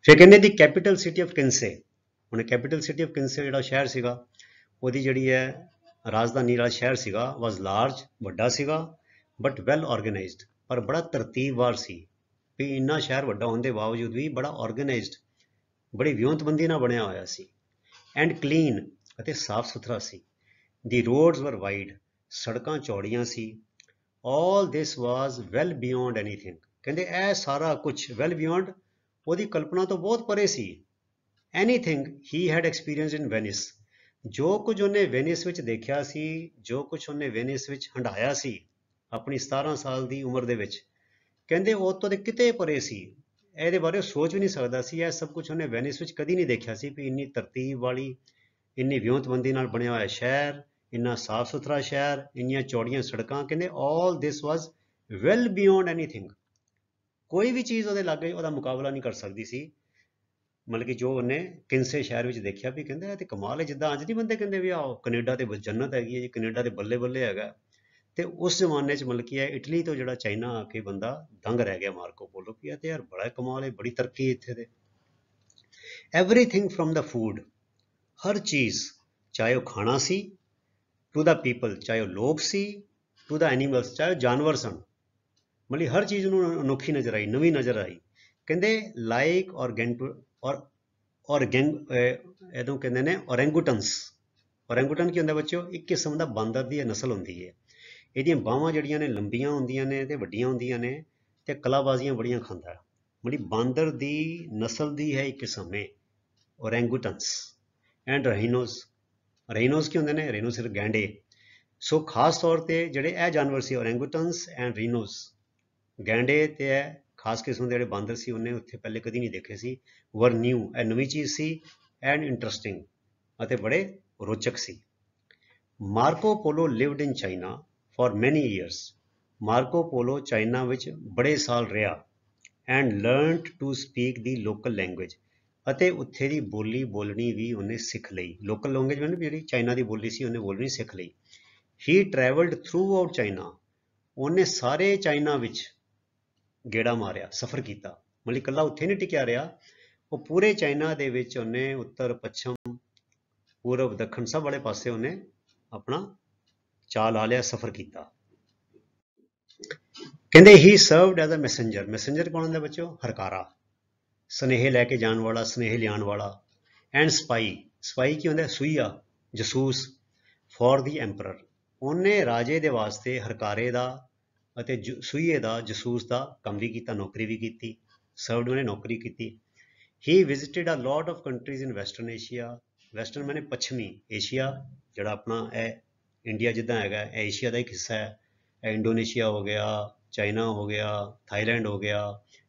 ਫਿਰ ਕਹਿੰਦੇ ਦੀ ਕੈਪੀਟਲ ਸਿਟੀ ਆਫ ਕਿਨਸੇ, ਹੁਣ ਕੈਪੀਟਲ ਸਿਟੀ ਆਫ ਕਿਨਸੇ ਜਿਹੜਾ ਸ਼ਹਿਰ ਸੀਗਾ, ਉਹਦੀ ਜਿਹੜੀ ਹੈ ਰਾਜਧਾਨੀ ਵਾਲਾ ਸ਼ਹਿਰ ਸੀਗਾ, ਵਾਜ਼ ਲਾਰਜ, ਵੱਡਾ ਸੀਗਾ, ਬਟ ਵੈਲ ਆਰਗੇਨਾਈਜ਼ਡ, ਪਰ ਬੜਾ ਤਰਤੀਬਵਾਰ ਸੀ। ਵੀ ਇੰਨਾ ਸ਼ਹਿਰ ਵੱਡਾ ਹੋਣ ਦੇ ਬਾਵਜੂਦ ਵੀ ਬੜਾ ਆਰਗੇਨਾਈਜ਼ਡ, ਬੜੀ ਵਿਉਂਤਬੰਦੀ ਨਾਲ ਬਣਿਆ ਹੋਇਆ ਸੀ। ਐਂਡ ਕਲੀਨ, ਅਤੇ ਸਾਫ ਸੁਥਰਾ ਸੀ। ਦੀ ਰੋਡਸ ਵਰ ਵਾਈਡ, ਸੜਕਾਂ ਚੌੜੀਆਂ ਸੀ। ਆਲ ਦਿਸ ਵਾਜ਼ ਵੈਲ ਬਿਯੋਂਡ ਐਨੀਥਿੰਗ, ਕਹਿੰਦੇ ਇਹ ਸਾਰਾ ਕੁਛ ਵੈਲ ਬਿਯੋਂਡ, ਉਹਦੀ ਕਲਪਨਾ ਤੋਂ ਬਹੁਤ ਪਰੇ ਸੀ। Anything he had experience in Venice, ਜੋ ਕੁਝ ਉਹਨੇ ਵੈਨਿਸ ਵਿੱਚ ਦੇਖਿਆ ਸੀ, ਜੋ ਕੁਝ ਉਹਨੇ ਵੈਨਿਸ ਵਿੱਚ ਹੰਢਾਇਆ ਸੀ ਆਪਣੀ 17 ਸਾਲ ਦੀ ਉਮਰ ਦੇ ਵਿੱਚ, ਕਹਿੰਦੇ ਉਹ ਤੋਂ ਦੇ ਕਿਤੇ ਪਰੇ ਸੀ। ਇਹਦੇ ਬਾਰੇ ਉਹ ਸੋਚ ਵੀ ਨਹੀਂ ਸਕਦਾ ਸੀ। ਇਹ ਸਭ ਕੁਝ ਉਹਨੇ ਵੈਨਿਸ ਵਿੱਚ ਕਦੀ ਨਹੀਂ ਦੇਖਿਆ ਸੀ, ਵੀ ਇੰਨੀ ਤਰਤੀਬ ਵਾਲੀ, ਇੰਨੀ ਵਿਉਂਤਬੰਦੀ ਨਾਲ ਬਣਿਆ ਹੋਇਆ ਸ਼ਹਿਰ, ਇੰਨਾ ਸਾਫ ਸੁਥਰਾ ਸ਼ਹਿਰ, ਇੰਨੀਆਂ ਚੌੜੀਆਂ ਸੜਕਾਂ, ਕਹਿੰਦੇ ਆਲ ਦਿਸ ਵਾਜ਼ ਵੈਲ ਬਿਯੋਂਡ ਐਨੀਥਿੰਗ, ਕੋਈ ਵੀ ਚੀਜ਼ ਉਹਦੇ ਲਾਗੇ ਉਹਦਾ ਮੁਕਾਬਲਾ ਨਹੀਂ ਕਰ ਸਕਦੀ ਸੀ। ਮਤਲਬ ਕਿ ਜੋ ਉਹਨੇ ਕਿਨਸੇ ਸ਼ਹਿਰ ਵਿੱਚ ਦੇਖਿਆ, ਵੀ ਕਹਿੰਦੇ ਇਹ ਤੇ ਕਮਾਲ ਹੈ, ਜਿੱਦਾਂ ਅੱਜ ਨਹੀਂ ਬੰਦੇ ਕਹਿੰਦੇ ਵੀ ਆਓ ਕੈਨੇਡਾ ਤੇ ਜੰਨਤ ਹੈਗੀ ਹੈ ਜੀ, ਕੈਨੇਡਾ ਦੇ ਬੱਲੇ ਬੱਲੇ ਹੈਗਾ। ਤੇ ਉਸ ਜ਼ਮਾਨੇ 'ਚ ਮਤਲਬ ਕਿ ਹੈ ਇਟਲੀ ਤੋਂ ਜਿਹੜਾ ਚਾਈਨਾ ਆ ਕੇ ਬੰਦਾ ਦੰਗ ਰਹਿ ਗਿਆ ਮਾਰਕੋ ਪੋਲੋ, ਕਿ ਇਹ ਤੇ ਯਾਰ ਬੜਾ ਕਮਾਲ ਹੈ, ਬੜੀ ਤਰੱਕੀ ਇੱਥੇ ਦੇ। ਐਵਰੀਥਿੰਗ ਫਰੋਮ ਦਾ ਫੂਡ, ਹਰ ਚੀਜ਼, ਚਾਹੇ ਉਹ ਖਾਣਾ ਸੀ, ਟੂ ਦਾ ਪੀਪਲ, ਚਾਹੇ ਉਹ ਲੋਕ ਸੀ, ਟੂ ਦਾ ਐਨੀਮਲਸ, ਚਾਹੇ ਉਹ ਜਾਨਵਰ ਸਨ, ਮਤਲਬ ਹਰ ਚੀਜ਼ ਨੂੰ ਅਨੋਖੀ ਨਜ਼ਰ ਆਈ, ਨਵੀਂ ਨਜ਼ਰ ਆਈ। ਕਹਿੰਦੇ ਲਾਈਕ ਇਹਨੂੰ ਕਹਿੰਦੇ ਨੇ ਔਰੈਂਗੂਟਨਸ। ਔਰੈਂਗੂਟਨ ਕੀ ਹੁੰਦਾ ਬੱਚਿਓ? ਇੱਕ ਕਿਸਮ ਦਾ ਬਾਂਦਰ ਦੀ ਨਸਲ ਹੁੰਦੀ ਹੈ। ਇਹਦੀਆਂ ਬਾਹਾਂ ਜਿਹੜੀਆਂ ਨੇ ਲੰਬੀਆਂ ਹੁੰਦੀਆਂ ਨੇ ਤੇ ਵੱਡੀਆਂ ਹੁੰਦੀਆਂ ਨੇ, ਤੇ ਕਲਾਬਾਜ਼ੀਆਂ ਬੜੀਆਂ ਖਾਂਦਾ ਹੈ। ਮਤਲਬ ਬਾਂਦਰ ਦੀ ਨਸਲ ਦੀ ਹੈ ਇੱਕ ਕਿਸਮ ਹੈ ਔਰੈਂਗੂਟਨਸ। ਐਂਡ ਰਾਈਨੋਸ, ਰਾਈਨੋਸ ਕੀ ਹੁੰਦੇ ਨੇ? ਰਾਈਨੋਸਰ ਗੈਂਡੇ। ਸੋ ਖਾਸ ਤੌਰ ਤੇ ਜਿਹੜੇ ਇਹ ਜਾਨਵਰ ਸੀ ਔਰੈਂਗੂਟਨਸ ਐਂਡ ਰਾਈਨੋਸ, ਗੈਂਡੇ ਤੇ ਇਹ ਖਾਸ ਕਿਸਮ ਦੇ ਜਿਹੜੇ ਬਾਂਦਰ ਸੀ, ਉਹਨੇ ਉੱਥੇ ਪਹਿਲੇ ਕਦੀ ਨਹੀਂ ਦੇਖੇ ਸੀ। ਵਰ ਨਿਊ, ਇਹ ਨਵੀਂ ਚੀਜ਼ ਸੀ। ਐਂਡ ਇੰਟਰਸਟਿੰਗ, ਅਤੇ ਬੜੇ ਰੋਚਕ ਸੀ। Marco Polo lived in China for many years, Marco Polo China ਵਿੱਚ ਬੜੇ ਸਾਲ ਰਿਹਾ। And learned to speak the local language, ਅਤੇ ਉੱਥੇ ਦੀ ਬੋਲੀ ਬੋਲਣੀ ਵੀ ਉਹਨੇ ਸਿੱਖ ਲਈ। ਲੋਕਲ ਲੈਂਗੁਏਜ ਮੈਨੂੰ ਜਿਹੜੀ ਚਾਈਨਾ ਦੀ ਬੋਲੀ ਸੀ ਉਹਨੇ ਬੋਲਣੀ ਸਿੱਖ ਲਈ। ਹੀ ਟਰੈਵਲਡ ਥਰੂ ਆਊਟ ਚਾਈਨਾ, ਉਹਨੇ ਸਾਰੇ ਚਾਈਨਾ ਵਿੱਚ ਗੇੜਾ ਮਾਰਿਆ, ਸਫ਼ਰ ਕੀਤਾ। ਮਤਲਬ ਇਕੱਲਾ ਉੱਥੇ ਨਹੀਂ ਟਿਕਿਆ ਰਿਹਾ, ਉਹ ਪੂਰੇ ਚਾਈਨਾ ਦੇ ਵਿੱਚ ਉਹਨੇ ਉੱਤਰ ਪੱਛਮ ਪੂਰਬ ਦੱਖਣ ਸਭ ਵਾਲੇ ਪਾਸੇ ਉਹਨੇ ਆਪਣਾ ਚਾਅ ਲਾ ਲਿਆ, ਸਫ਼ਰ ਕੀਤਾ। ਕਹਿੰਦੇ he served as a messenger, messenger ਕੌਣ ਹੁੰਦਾ ਬੱਚਿਓ? ਹਰਕਾਰਾ, ਸੁਨੇਹੇ ਲੈ ਕੇ ਜਾਣ ਵਾਲਾ, ਸੁਨੇਹੇ ਲਿਆਉਣ ਵਾਲਾ। ਐਂਡ ਸਪਾਈ, ਸਪਾਈ ਕੀ ਹੁੰਦਾ? ਸੂਈਆ, ਜਸੂਸ। ਫॉर ਦੀ ਐਂਪਰਰ, ਉਹਨੇ ਰਾਜੇ ਦੇ ਵਾਸਤੇ ਹਰਕਾਰੇ ਦਾ ਅਤੇ ਸੂਈਏ ਦਾ, ਜਸੂਸ ਦਾ ਕੰਮ ਵੀ ਕੀਤਾ, ਨੌਕਰੀ ਵੀ ਕੀਤੀ। ਸਰਵਡ ਮੈਨੇ ਨੌਕਰੀ ਕੀਤੀ। He visited a lot of countries in western Asia, western means ਪੱਛਮੀ ਏਸ਼ੀਆ, ਜਿਹੜਾ ਆਪਣਾ ਇਹ ਇੰਡੀਆ ਜਿੱਦਾਂ ਹੈਗਾ ਇਹ ਏਸ਼ੀਆ ਦਾ ਇੱਕ ਹਿੱਸਾ ਹੈ। ਇਹ ਇੰਡੋਨੇਸ਼ੀਆ ਹੋ ਗਿਆ, ਚਾਈਨਾ ਹੋ ਗਿਆ, ਥਾਈਲੈਂਡ ਹੋ ਗਿਆ,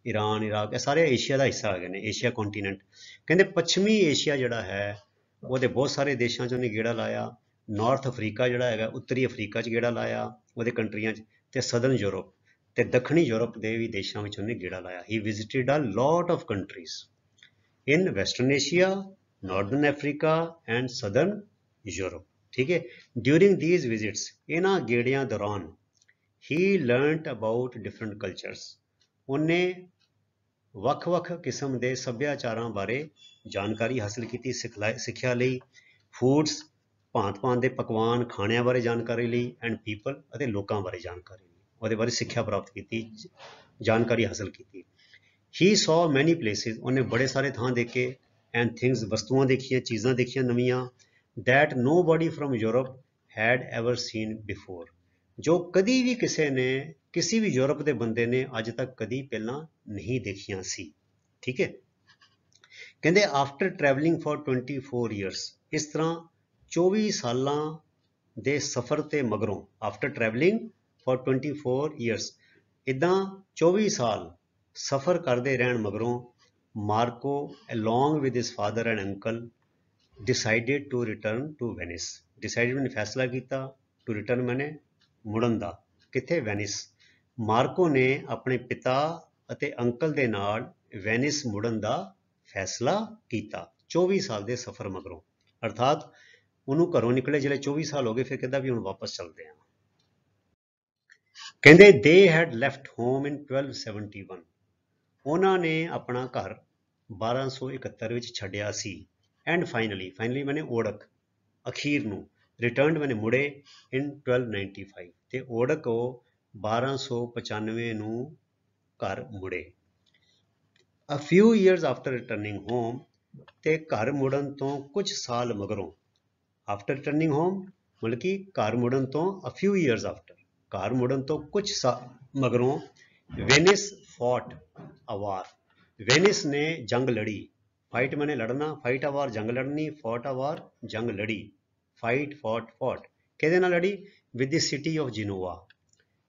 ਈਰਾਨ, ਇਰਾਕ, ਇਹ ਸਾਰੇ ਏਸ਼ੀਆ ਦਾ ਹਿੱਸਾ ਹੈਗੇ ਨੇ, ਏਸ਼ੀਆ ਕੰਟੀਨੈਂਟ। ਕਹਿੰਦੇ ਪੱਛਮੀ ਏਸ਼ੀਆ ਜਿਹੜਾ ਹੈ ਉਹਦੇ ਬਹੁਤ ਸਾਰੇ ਦੇਸ਼ਾਂ 'ਚ ਉਹਨੇ ਗੇੜਾ ਲਾਇਆ। ਨਾਰਥ ਅਫਰੀਕਾ ਜਿਹੜਾ ਹੈਗਾ, ਉੱਤਰੀ ਅਫਰੀਕਾ 'ਚ ਗੇੜਾ ਲਾਇਆ ਉਹਦੇ ਕੰਟਰੀਆਂ 'ਚ, ਤੇ ਸਦਰਨ ਯੂਰਪ ਤੇ ਦੱਖਣੀ ਯੂਰਪ ਦੇ ਵੀ ਦੇਸ਼ਾਂ ਵਿੱਚ ਉਹਨੇ ਗੇੜਾ ਲਾਇਆ। He visited a lot of countries in western Asia, northern Africa and southern Europe, ਠੀਕ ਹੈ। ਡਿਊਰਿੰਗ ਦੀਜ਼ ਵਿਜ਼ਿਟਸ, ਇਹਨਾਂ ਗੇੜਿਆਂ ਦੌਰਾਨ, he learned about different cultures, ਉਹਨੇ ਵੱਖ-ਵੱਖ ਕਿਸਮ ਦੇ ਸੱਭਿਆਚਾਰਾਂ ਬਾਰੇ ਜਾਣਕਾਰੀ ਹਾਸਲ ਕੀਤੀ, ਸਿੱਖਿਆ ਲਈ। ਫੂਡਸ, ਭਾਂਤ-ਭਾਂਤ ਦੇ ਪਕਵਾਨ, ਖਾਣਿਆਂ ਬਾਰੇ ਜਾਣਕਾਰੀ ਲਈ। ਐਂਡ ਪੀਪਲ, ਅਤੇ ਲੋਕਾਂ ਬਾਰੇ ਜਾਣਕਾਰੀ ਲਈ, ਉਹਦੇ ਬਾਰੇ ਸਿੱਖਿਆ ਪ੍ਰਾਪਤ ਕੀਤੀ, ਜਾਣਕਾਰੀ ਹਾਸਲ ਕੀਤੀ। ਹੀ ਸੌ ਮੈਨੀ ਪਲੇਸਿਸ, ਉਹਨੇ ਬੜੇ ਸਾਰੇ ਥਾਂ ਦੇਖੇ। ਐਂਡ ਥਿੰਗਸ, ਵਸਤੂਆਂ ਦੇਖੀਆਂ, ਚੀਜ਼ਾਂ ਦੇਖੀਆਂ ਨਵੀਆਂ। That nobody from Europe had ever seen before, ਜੋ ਕਦੀ ਵੀ ਕਿਸੇ ਨੇ, ਕਿਸੇ ਵੀ ਯੂਰਪ ਦੇ ਬੰਦੇ ਨੇ ਅੱਜ ਤੱਕ ਕਦੀ ਪਹਿਲਾਂ ਨਹੀਂ ਦੇਖੀਆਂ ਸੀ, ਠੀਕ ਹੈ। ਕਹਿੰਦੇ ਆਫਟਰ ਟਰੈਵਲਿੰਗ ਫॉर 24 ਈਅਰਸ, ਇਸ ਤਰ੍ਹਾਂ 24 ਸਾਲਾਂ ਦੇ ਸਫ਼ਰ ਤੇ ਮਗਰੋਂ ਆਫਟਰ ਟਰੈਵਲਿੰਗ ਫॉर 24 ਈਅਰਸ ਇਦਾਂ 24 ਸਾਲ ਸਫ਼ਰ ਕਰਦੇ ਰਹਿਣ ਮਗਰੋਂ ਮਾਰਕੋ along with his father and uncle decided to return to Venice decided ਨੇ ਫੈਸਲਾ ਕੀਤਾ to return ਮੈਨੇ ਮੁੜਨ ਦਾ ਕਿੱਥੇ ਵੈਨਿਸ ਮਾਰਕੋ ਨੇ ਆਪਣੇ ਪਿਤਾ ਅਤੇ ਅੰਕਲ ਦੇ ਨਾਲ ਵੈਨਿਸ ਮੁੜਨ ਦਾ ਫੈਸਲਾ ਕੀਤਾ 24 ਸਾਲ ਦੇ ਸਫ਼ਰ ਮਗਰੋਂ ਅਰਥਾਤ ਉਹਨੂੰ ਘਰੋਂ ਨਿਕਲੇ ਜਿਹੜੇ 24 ਸਾਲ ਹੋ ਗਏ ਫਿਰ ਕਹਿੰਦਾ ਵੀ ਹੁਣ ਵਾਪਸ ਚੱਲਦੇ ਹਾਂ ਕਹਿੰਦੇ ਦੇ ਹੈਡ ਲੈਫਟ ਹੋਮ ਇਨ 1271 ਉਹਨਾਂ ਨੇ ਆਪਣਾ ਘਰ 1271 ਵਿੱਚ ਛੱਡਿਆ ਸੀ ਐਂਡ ਫਾਈਨਲੀ ਮੈਨੇ ਓੜਕ ਅਖੀਰ ਨੂੰ ਰਿਟਰਨਡ ਮੈਨੇ ਮੁੜੇ ਇਨ 1295 ਤੇ ਓੜਕ ਉਹ 1295 ਨੂੰ ਘਰ ਮੁੜੇ A few years after returning home ਤੇ ਘਰ ਮੁੜਨ ਤੋਂ ਕੁਝ ਸਾਲ ਮਗਰੋਂ after returning home ਮਤਲਬ ਕਿ ਘਰ ਮੁੜਨ ਤੋਂ a few years after ਘਰ ਮੁੜਨ ਤੋਂ ਕੁਝ ਸਾਲ ਮਗਰੋਂ Venice fought a war Venice ਨੇ ਜੰਗ ਲੜੀ फाइट मैंने लड़ना फाइट a war जंग लड़नी fought a war जंग लड़ी fight fought ਕਿਹਦੇ ਨਾਲ ਲੜੀ with the city of Genoa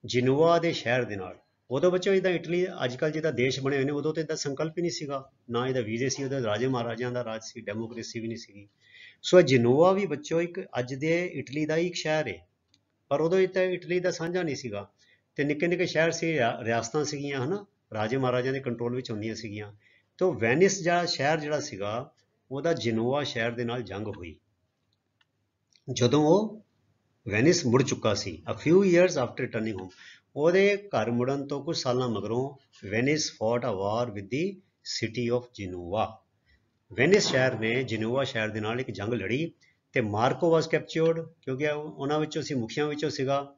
ਜਿਨੋਵਾ ਦੇ ਸ਼ਹਿਰ ਦੇ ਨਾਲ ਉਦੋਂ ਬੱਚੋ ਇਹਦਾ ਇਟਲੀ ਅੱਜ ਕੱਲ੍ਹ ਜਿਹਦਾ ਦੇਸ਼ ਬਣੇ ਹੋਏ ਨੇ ਉਦੋਂ ਤਾਂ ਇਹਦਾ ਸੰਕਲਪ ਹੀ ਨਹੀਂ ਸੀਗਾ ਨਾ ਇਹਦਾ ਵੀਜ਼ੇ ਸੀ ਉਹਦਾ ਰਾਜੇ ਮਹਾਰਾਜਿਆਂ ਦਾ ਰਾਜ ਸੀ ਡੈਮੋਕ੍ਰੇਸੀ ਵੀ ਨਹੀਂ ਸੀਗੀ ਸੋ ਜਿਨੋਵਾ ਵੀ ਬੱਚੋ ਇੱਕ ਅੱਜ ਦੇ ਇਟਲੀ ਦਾ ਹੀ ਇੱਕ ਸ਼ਹਿਰ ਹੈ ਪਰ ਉਦੋਂ ਇਹ ਤਾਂ ਇਟਲੀ ਦਾ ਸਾਂਝਾ ਨਹੀਂ ਸੀਗਾ ਤੇ ਨਿੱਕੇ ਨਿੱਕੇ ਸ਼ਹਿਰ ਸੀ ਰਿਆਸਤਾਂ ਸੀਗੀਆਂ ਹਨਾ ਰਾਜੇ ਮਹਾਰਾਜਿਆਂ ਦੇ ਕੰਟਰੋਲ ਵਿੱਚ ਹੁੰਦੀਆਂ ਸੀਗੀਆਂ तो ਵੈਨਿਸ ਜਿਹੜਾ ਸ਼ਹਿਰ ਜਿਹੜਾ ਸੀਗਾ ਉਹਦਾ ਜਿਨੋਵਾ ਸ਼ਹਿਰ ਦੇ ਨਾਲ ਜੰਗ ਹੋਈ ਜਦੋਂ ਉਹ ਵੈਨਿਸ ਮੁੜ ਚੁੱਕਾ ਸੀ a few years after returning home ਉਹਦੇ ਘਰ ਮੁੜਨ ਤੋਂ ਕੁਝ ਸਾਲਾਂ ਮਗਰੋਂ Venice fought a war with the city of Genoa Venice ਸ਼ਹਿਰ ਨੇ ਜਿਨੋਵਾ ਸ਼ਹਿਰ ਦੇ ਨਾਲ ਇੱਕ ਜੰਗ ਲੜੀ ਤੇ ਮਾਰਕੋ ਵਾਸ ਕੈਪਚਰਡ ਕਿਉਂਕਿ ਉਹਨਾਂ ਵਿੱਚੋਂ ਸੀ ਮੁਖੀਆਂ ਵਿੱਚੋਂ ਸੀਗਾ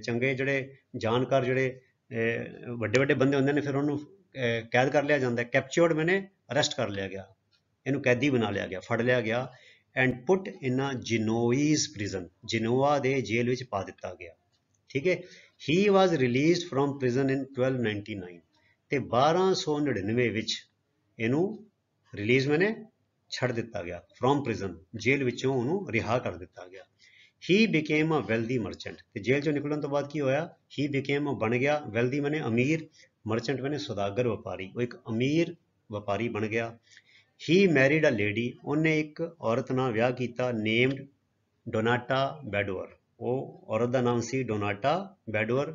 ਚੰਗੇ ਜਿਹੜੇ ਜਾਣਕਾਰ ਜਿਹੜੇ ਵੱਡੇ ਵੱਡੇ ਬੰਦੇ ਹੁੰਦੇ ਨੇ ਫਿਰ ਉਹਨੂੰ कैद कर लिया जाता है कैप्चर्ड मैंने अरेस्ट कर लिया गया इनू कैदी बना लिया गया फड़ लिया गया and put in Genoese prison Genoa दे जेल विच पा दिता गया ठीक है he was released from prison in 1299 ते 1299 विच इनू रिलीज मैंने छड़ दिता गया फ्रॉम प्रिजन जेल विचों उन्हों रिहा कर दिता गया he became a wealthy merchant ते जेल चों निकलन तो बाद की होया ही बिकेम बन गया वेल्दी मैंने अमीर मर्चेंट मैंने सौदागर व्यापारी वो एक अमीर व्यापारी बन गया ही मैरिड अ लेडी उन्हें एक औरत नाल विआह किया नेम्ड डोनाटा बैडवर वो औरत का नाम सी डोनाटा बैडवर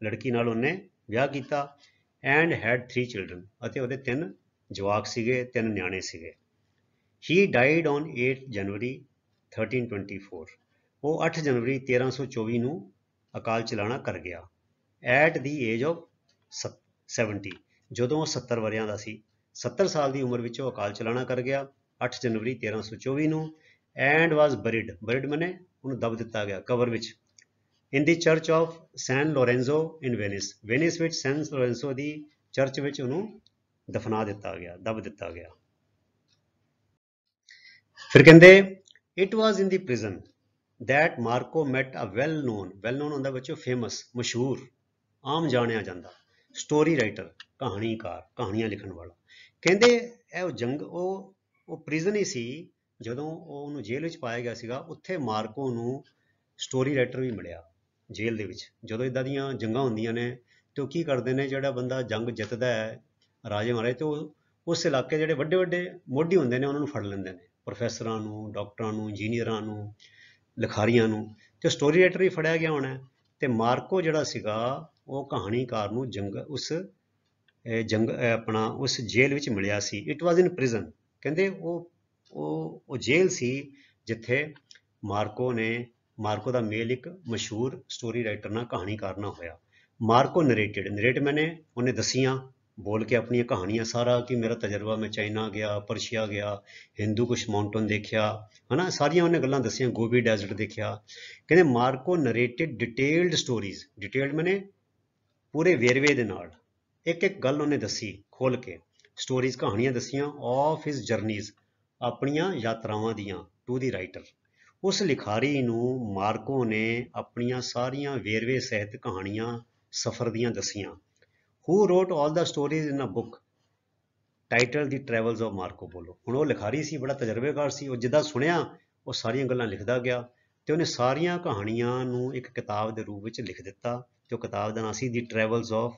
लड़की नाल उन्हें विआह किया एंड हैड 3 चिल्ड्रन अते उहदे 3 जवाक सीगे 3 न्याणे सीगे ही डाइड ऑन 8 जनवरी 1324 वो 8 जनवरी 1324 ਨੂੰ ਅਕਾਲ ਚਲਾਣਾ ਕਰ ਗਿਆ ਐਟ ਦੀ ਏਜ ਆਫ 70 ਜਦੋਂ ਉਹ 70 ਵਰਿਆਂ ਦਾ ਸੀ 70 ਸਾਲ ਦੀ ਉਮਰ ਵਿੱਚ ਉਹ ਅਕਾਲ ਚਲਾਣਾ ਕਰ ਗਿਆ 8 ਜਨਵਰੀ 1324 ਨੂੰ ਐਂਡ ਵਾਸ ਬਰਿਡ ਮਨੇ ਉਹਨੂੰ ਦਬ ਦਿੱਤਾ ਗਿਆ ਕਬਰ ਵਿੱਚ in the church of San Lorenzo in Venice ਵਿੱਚ ਸੈਨ ਲੋਰੈਂਜ਼ੋ ਦੀ ਚਰਚ ਵਿੱਚ ਉਹਨੂੰ ਦਫਨਾ ਦਿੱਤਾ ਗਿਆ ਦਬ ਦਿੱਤਾ ਗਿਆ ਫਿਰ ਕਹਿੰਦੇ it was in the prison that Marco met a well-known ਹੁੰਦਾ ਬੱਚੋ ਫੇਮਸ ਮਸ਼ਹੂਰ ਆਮ ਜਾਣਿਆ ਜਾਂਦਾ ਸਟੋਰੀ ਰਾਈਟਰ ਕਹਾਣੀਕਾਰ ਕਹਾਣੀਆਂ ਲਿਖਣ ਵਾਲਾ ਕਹਿੰਦੇ ਇਹ ਉਹ ਜੰਗ ਉਹ ਪ੍ਰਿਜ਼ਨ ਹੀ ਸੀ ਜਦੋਂ ਉਹਨੂੰ ਜੇਲ੍ਹ ਵਿੱਚ ਪਾਇਆ ਗਿਆ ਸੀਗਾ ਉੱਥੇ ਮਾਰਕੋ ਨੂੰ ਸਟੋਰੀ ਰਾਈਟਰ ਵੀ ਮਿਲਿਆ ਜੇਲ੍ਹ ਦੇ ਵਿੱਚ ਜਦੋਂ ਇਦਾਂ ਦੀਆਂ ਜੰਗਾਂ ਹੁੰਦੀਆਂ ਨੇ ਤੇ ਉਹ ਕੀ ਕਰਦੇ ਨੇ ਜਿਹੜਾ ਬੰਦਾ ਜੰਗ ਜਿੱਤਦਾ ਹੈ ਰਾਜੇ ਮਹਾਰਾਜ ਤੇ ਉਸ ਇਲਾਕੇ ਜਿਹੜੇ ਵੱਡੇ ਵੱਡੇ ਮੋਢੀ ਹੁੰਦੇ ਨੇ ਉਹਨਾਂ ਨੂੰ ਫੜ ਲੈਂਦੇ ਨੇ ਪ੍ਰੋਫੈਸਰਾਂ ਨੂੰ ਡਾਕਟਰਾਂ ਨੂੰ ਇੰਜੀਨੀਅਰਾਂ ਨੂੰ ਲਿਖਾਰੀਆਂ ਨੂੰ ਤੇ ਸਟੋਰੀ ਰਾਈਟਰ ਵੀ ਫੜਿਆ ਗਿਆ ਹੋਣਾ ਤੇ ਮਾਰਕੋ ਜਿਹੜਾ ਸੀਗਾ ਉਹ ਕਹਾਣੀਕਾਰ ਨੂੰ ਆਪਣਾ ਉਸ ਜੇਲ੍ਹ ਵਿੱਚ ਮਿਲਿਆ ਸੀ ਇਟ ਵਾਜ਼ ਇਨ ਪ੍ਰਿਜ਼ਨ ਕਹਿੰਦੇ ਉਹ ਜੇਲ੍ਹ ਸੀ ਜਿੱਥੇ ਮਾਰਕੋ ਦਾ ਮੇਲ ਇੱਕ ਮਸ਼ਹੂਰ ਸਟੋਰੀ ਰਾਈਟਰ ਨਾਲ ਕਹਾਣੀਕਾਰ ਨਾਲ ਹੋਇਆ ਮਾਰਕੋ ਨਰੇਟ ਮੈਨੇ ਉਹਨੇ ਦੱਸੀਆਂ बोल के अपनी कहानियां सारा कि मेरा तजर्बा मैं चाइना गया पर्शिया गया हिंदू कुछ माउंटेन देखा है ना सारिया उन्हें गल्लां दसियां गोबी डेजर्ट देखा कहते Marco narrated detailed stories detailed मैंने पूरे वेरवे दे नाल एक गल उन्हें दसी खोल के स्टोरीज कहानियां दसियां ऑफ हिज जर्नीज अपनियां यात्रावां दियां टू दी राइटर उस लिखारी नूं मार्को ने अपनियां सारियां वेरवे सहित कहानियां सफ़र दियां दसियां Who wrote all the stories in a book titled The Travels of Marco Polo ਹੁਣ ਉਹ ਲਿਖਾਰੀ ਸੀ ਬੜਾ ਤਜਰਬੇਕਾਰ ਸੀ ਉਹ ਜਿੱਦਾਂ ਸੁਣਿਆ ਉਹ ਸਾਰੀਆਂ ਗੱਲਾਂ ਲਿਖਦਾ ਗਿਆ ਤੇ ਉਹਨੇ ਸਾਰੀਆਂ ਕਹਾਣੀਆਂ ਨੂੰ ਇੱਕ ਕਿਤਾਬ ਦੇ ਰੂਪ ਵਿੱਚ ਲਿਖ ਦਿੱਤਾ ਤੇ ਉਹ ਕਿਤਾਬ ਦਾ ਨਾਮ ਸੀ the travels of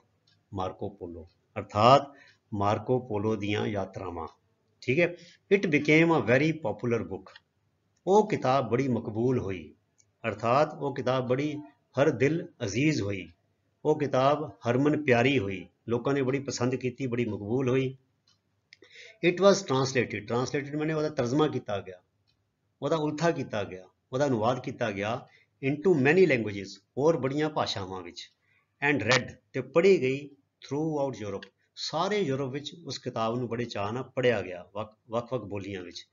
Marco Polo, ਅਰਥਾਤ ਮਾਰਕੋ ਪੋਲੋ ਦੀਆਂ ਯਾਤਰਾਵਾਂ। ਠੀਕ ਹੈ। It became a very popular book. ਉਹ ਕਿਤਾਬ ਬੜੀ ਮਕਬੂਲ ਹੋਈ, ਅਰਥਾਤ ਉਹ ਕਿਤਾਬ ਬੜੀ ਹਰ ਦਿਲ ਅਜ਼ੀਜ਼ ਹੋਈ, ਉਹ ਕਿਤਾਬ ਹਰਮਨ ਪਿਆਰੀ ਹੋਈ, ਲੋਕਾਂ ਨੇ ਬੜੀ ਪਸੰਦ ਕੀਤੀ, ਬੜੀ ਮਕਬੂਲ ਹੋਈ। ਇਟ ਵਾਜ਼ ਟਰਾਂਸਲੇਟਿਡ, ਟਰਾਂਸਲੇਟਿਡ ਮੈਨੇ ਉਹਦਾ ਤਰਜਮਾ ਕੀਤਾ ਗਿਆ, ਉਹਦਾ ਉਲਥਾ ਕੀਤਾ ਗਿਆ, ਉਹਦਾ ਅਨੁਵਾਦ ਕੀਤਾ ਗਿਆ ਇਨਟੂ ਮੈਨੀ ਲੈਂਗੁਏਜਿਸ, ਹੋਰ ਬੜੀਆਂ ਭਾਸ਼ਾਵਾਂ ਵਿੱਚ, ਐਂਡ ਰੈਡ, ਤੇ ਪੜ੍ਹੀ ਗਈ ਥਰੂ ਆਊਟ ਯੂਰਪ, ਸਾਰੇ ਯੂਰਪ ਵਿੱਚ ਉਸ ਕਿਤਾਬ ਨੂੰ ਬੜੇ ਚਾਅ ਨਾਲ ਪੜ੍ਹਿਆ ਗਿਆ, ਵੱਖ-ਵੱਖ ਬੋਲੀਆਂ ਵਿੱਚ।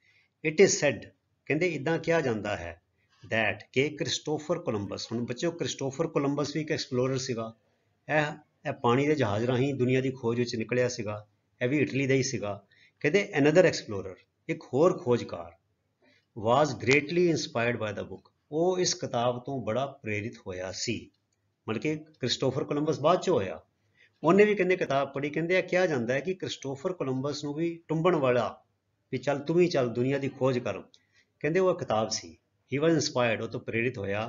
ਇਟ ਇਜ਼ ਸੈਡ, ਕਹਿੰਦੇ ਇੱਦਾਂ ਕਿਹਾ ਜਾਂਦਾ ਹੈ, ਦੈਟ ਕਿ ਕ੍ਰਿਸਟੋਫਰ ਕੋਲੰਬਸ, ਹੁਣ ਬੱਚਿਓ ਕ੍ਰਿਸਟੋਫਰ ਕੋਲੰਬਸ ਵੀ ਇੱਕ ਐਕਸਪਲੋਰਰ ਸੀਗਾ, ਇਹ ਪਾਣੀ ਦੇ ਜਹਾਜ਼ ਰਾਹੀਂ ਦੁਨੀਆ ਦੀ ਖੋਜ ਵਿੱਚ ਨਿਕਲਿਆ ਸੀਗਾ, ਇਹ ਵੀ ਇਟਲੀ ਦਾ ਹੀ ਸੀਗਾ। ਕਹਿੰਦੇ ਅਨਦਰ ਐਕਸਪਲੋਰਰ, ਇੱਕ ਹੋਰ ਖੋਜਕਾਰ, ਵਾਜ਼ ਗ੍ਰੇਟਲੀ ਇੰਸਪਾਇਰਡ ਬਾਏ ਦਾ ਬੁੱਕ, ਉਹ ਇਸ ਕਿਤਾਬ ਤੋਂ ਬੜਾ ਪ੍ਰੇਰਿਤ ਹੋਇਆ ਸੀ। ਮਤਲਬ ਕਿ ਕ੍ਰਿਸਟੋਫਰ ਕੋਲੰਬਸ ਬਾਅਦ 'ਚ ਹੋਇਆ, ਉਹਨੇ ਵੀ ਕਹਿੰਦੇ ਕਿਤਾਬ ਪੜ੍ਹੀ। ਕਹਿੰਦੇ ਇਹ ਕਿਹਾ ਜਾਂਦਾ ਹੈ ਕਿ ਕ੍ਰਿਸਟੋਫਰ ਕੋਲੰਬਸ ਨੂੰ ਵੀ ਟੁੰਬਣ ਵਾਲਾ ਵੀ ਚੱਲ ਤੂੰ ਵੀ ਚੱਲ ਦੁਨੀਆ ਦੀ ਖੋਜ ਕਰ, ਕਹਿੰਦੇ ਉਹ ਕਿਤਾਬ ਸੀ। ਹੀ ਵਾਜ਼ ਇੰਸਪਾਇਰਡ, ਉਹ ਤੋਂ ਪ੍ਰੇਰਿਤ ਹੋਇਆ।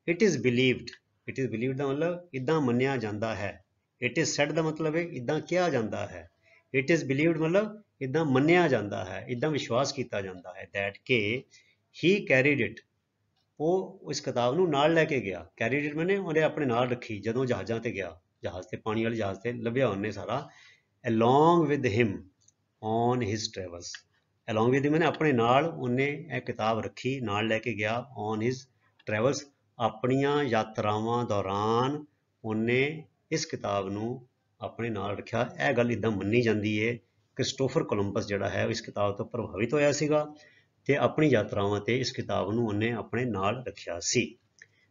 ਇਟ ਇਜ਼ ਬਿਲੀਵਡ, ਇਟ ਇਜ਼ ਬਿਲੀਵਡ ਦਾ ਮਤਲਬ ਇੱਦਾਂ ਮੰਨਿਆ ਜਾਂਦਾ ਹੈ, ਇਟ ਇਜ਼ ਸੈਡ ਦਾ ਮਤਲਬ ਹੈ ਇੱਦਾਂ ਕਿਹਾ ਜਾਂਦਾ ਹੈ, ਇਟ ਇਜ਼ ਬਿਲੀਵਡ ਮਤਲਬ ਇੱਦਾਂ ਮੰਨਿਆ ਜਾਂਦਾ ਹੈ, ਇੱਦਾਂ ਵਿਸ਼ਵਾਸ ਕੀਤਾ ਜਾਂਦਾ ਹੈ, ਦੈਟ ਕਿ ਹੀ ਕੈਰੀਡ ਇਟ, ਉਹ ਇਸ ਕਿਤਾਬ ਨੂੰ ਨਾਲ ਲੈ ਕੇ ਗਿਆ। ਕੈਰੀਡ ਇਟ ਮੈਨੇ ਉਹਨੇ ਆਪਣੇ ਨਾਲ ਰੱਖੀ ਜਦੋਂ ਜਹਾਜ਼ਾਂ ਤੇ ਗਿਆ, ਜਹਾਜ਼ ਤੇ, ਪਾਣੀ ਵਾਲੇ ਜਹਾਜ਼ ਤੇ ਲੱਭਿਆ ਉਹਨੇ ਸਾਰਾ, along with him on his travels, along with ਮੈਨੇ ਆਪਣੇ ਨਾਲ ਉਹਨੇ ਇਹ ਕਿਤਾਬ ਰੱਖੀ, ਨਾਲ ਲੈ ਕੇ ਗਿਆ, ਔਨ ਹਿਜ਼ ਟਰੈਵਲਸ, ਆਪਣੀਆਂ ਯਾਤਰਾਵਾਂ ਦੌਰਾਨ ਉਹਨੇ ਇਸ ਕਿਤਾਬ ਨੂੰ ਆਪਣੇ ਨਾਲ ਰੱਖਿਆ। ਇਹ ਗੱਲ ਇੱਦਾਂ ਮੰਨੀ ਜਾਂਦੀ ਹੈ ਕ੍ਰਿਸਟੋਫਰ ਕੋਲੰਬਸ ਜਿਹੜਾ ਹੈ ਇਸ ਕਿਤਾਬ ਤੋਂ ਪ੍ਰਭਾਵਿਤ ਹੋਇਆ ਸੀਗਾ ਤੇ ਆਪਣੀ ਯਾਤਰਾਵਾਂ ਤੇ ਇਸ ਕਿਤਾਬ ਨੂੰ ਉਹਨੇ ਆਪਣੇ ਨਾਲ ਰੱਖਿਆ ਸੀ।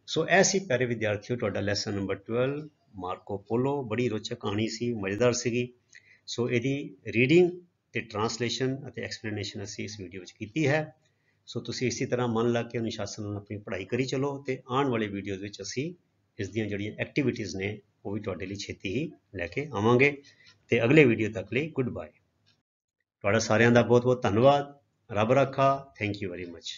ਸੋ ਇਹ ਸੀ ਪਿਆਰੇ ਵਿਦਿਆਰਥੀਓ ਤੁਹਾਡਾ ਲੈਸਨ ਨੰਬਰ 12 ਮਾਰਕੋ ਪੋਲੋ। ਬੜੀ ਰੋਚਕ ਕਹਾਣੀ ਸੀ, ਮਜ਼ੇਦਾਰ ਸੀਗੀ। ਸੋ ਇਹਦੀ ਰੀਡਿੰਗ ਤੇ ਟਰਾਂਸਲੇਸ਼ਨ ਅਤੇ ਐਕਸਪਲੇਨੇਸ਼ਨ ਅਸੀਂ ਇਸ ਵੀਡੀਓ ਵਿੱਚ ਕੀਤੀ ਹੈ। ਸੋ ਤੁਸੀਂ ਇਸੇ ਤਰ੍ਹਾਂ ਮਨ ਲਾ ਕੇ ਅਨੁਸ਼ਾਸਨ ਨਾਲ ਆਪਣੀ ਪੜ੍ਹਾਈ ਕਰੀ ਚਲੋ ਤੇ ਆਉਣ ਵਾਲੇ ਵੀਡੀਓਜ਼ ਵਿੱਚ ਅਸੀਂ ਇਸ ਦੀਆਂ ਜਿਹੜੀਆਂ ਐਕਟੀਵਿਟੀਜ਼ ਨੇ ਉਹ ਵੀ ਤੁਹਾਡੇ ਲਈ ਛੇਤੀ ਹੀ ਲੈ ਕੇ ਆਵਾਂਗੇ। ਤੇ ਅਗਲੇ ਵੀਡੀਓ ਤੱਕ ਲਈ ਗੁੱਡ ਬਾਏ। ਤੁਹਾਡਾ ਸਾਰਿਆਂ ਦਾ ਬਹੁਤ ਬਹੁਤ ਧੰਨਵਾਦ। ਰੱਬ ਰਾਖਾ। Thank you very much.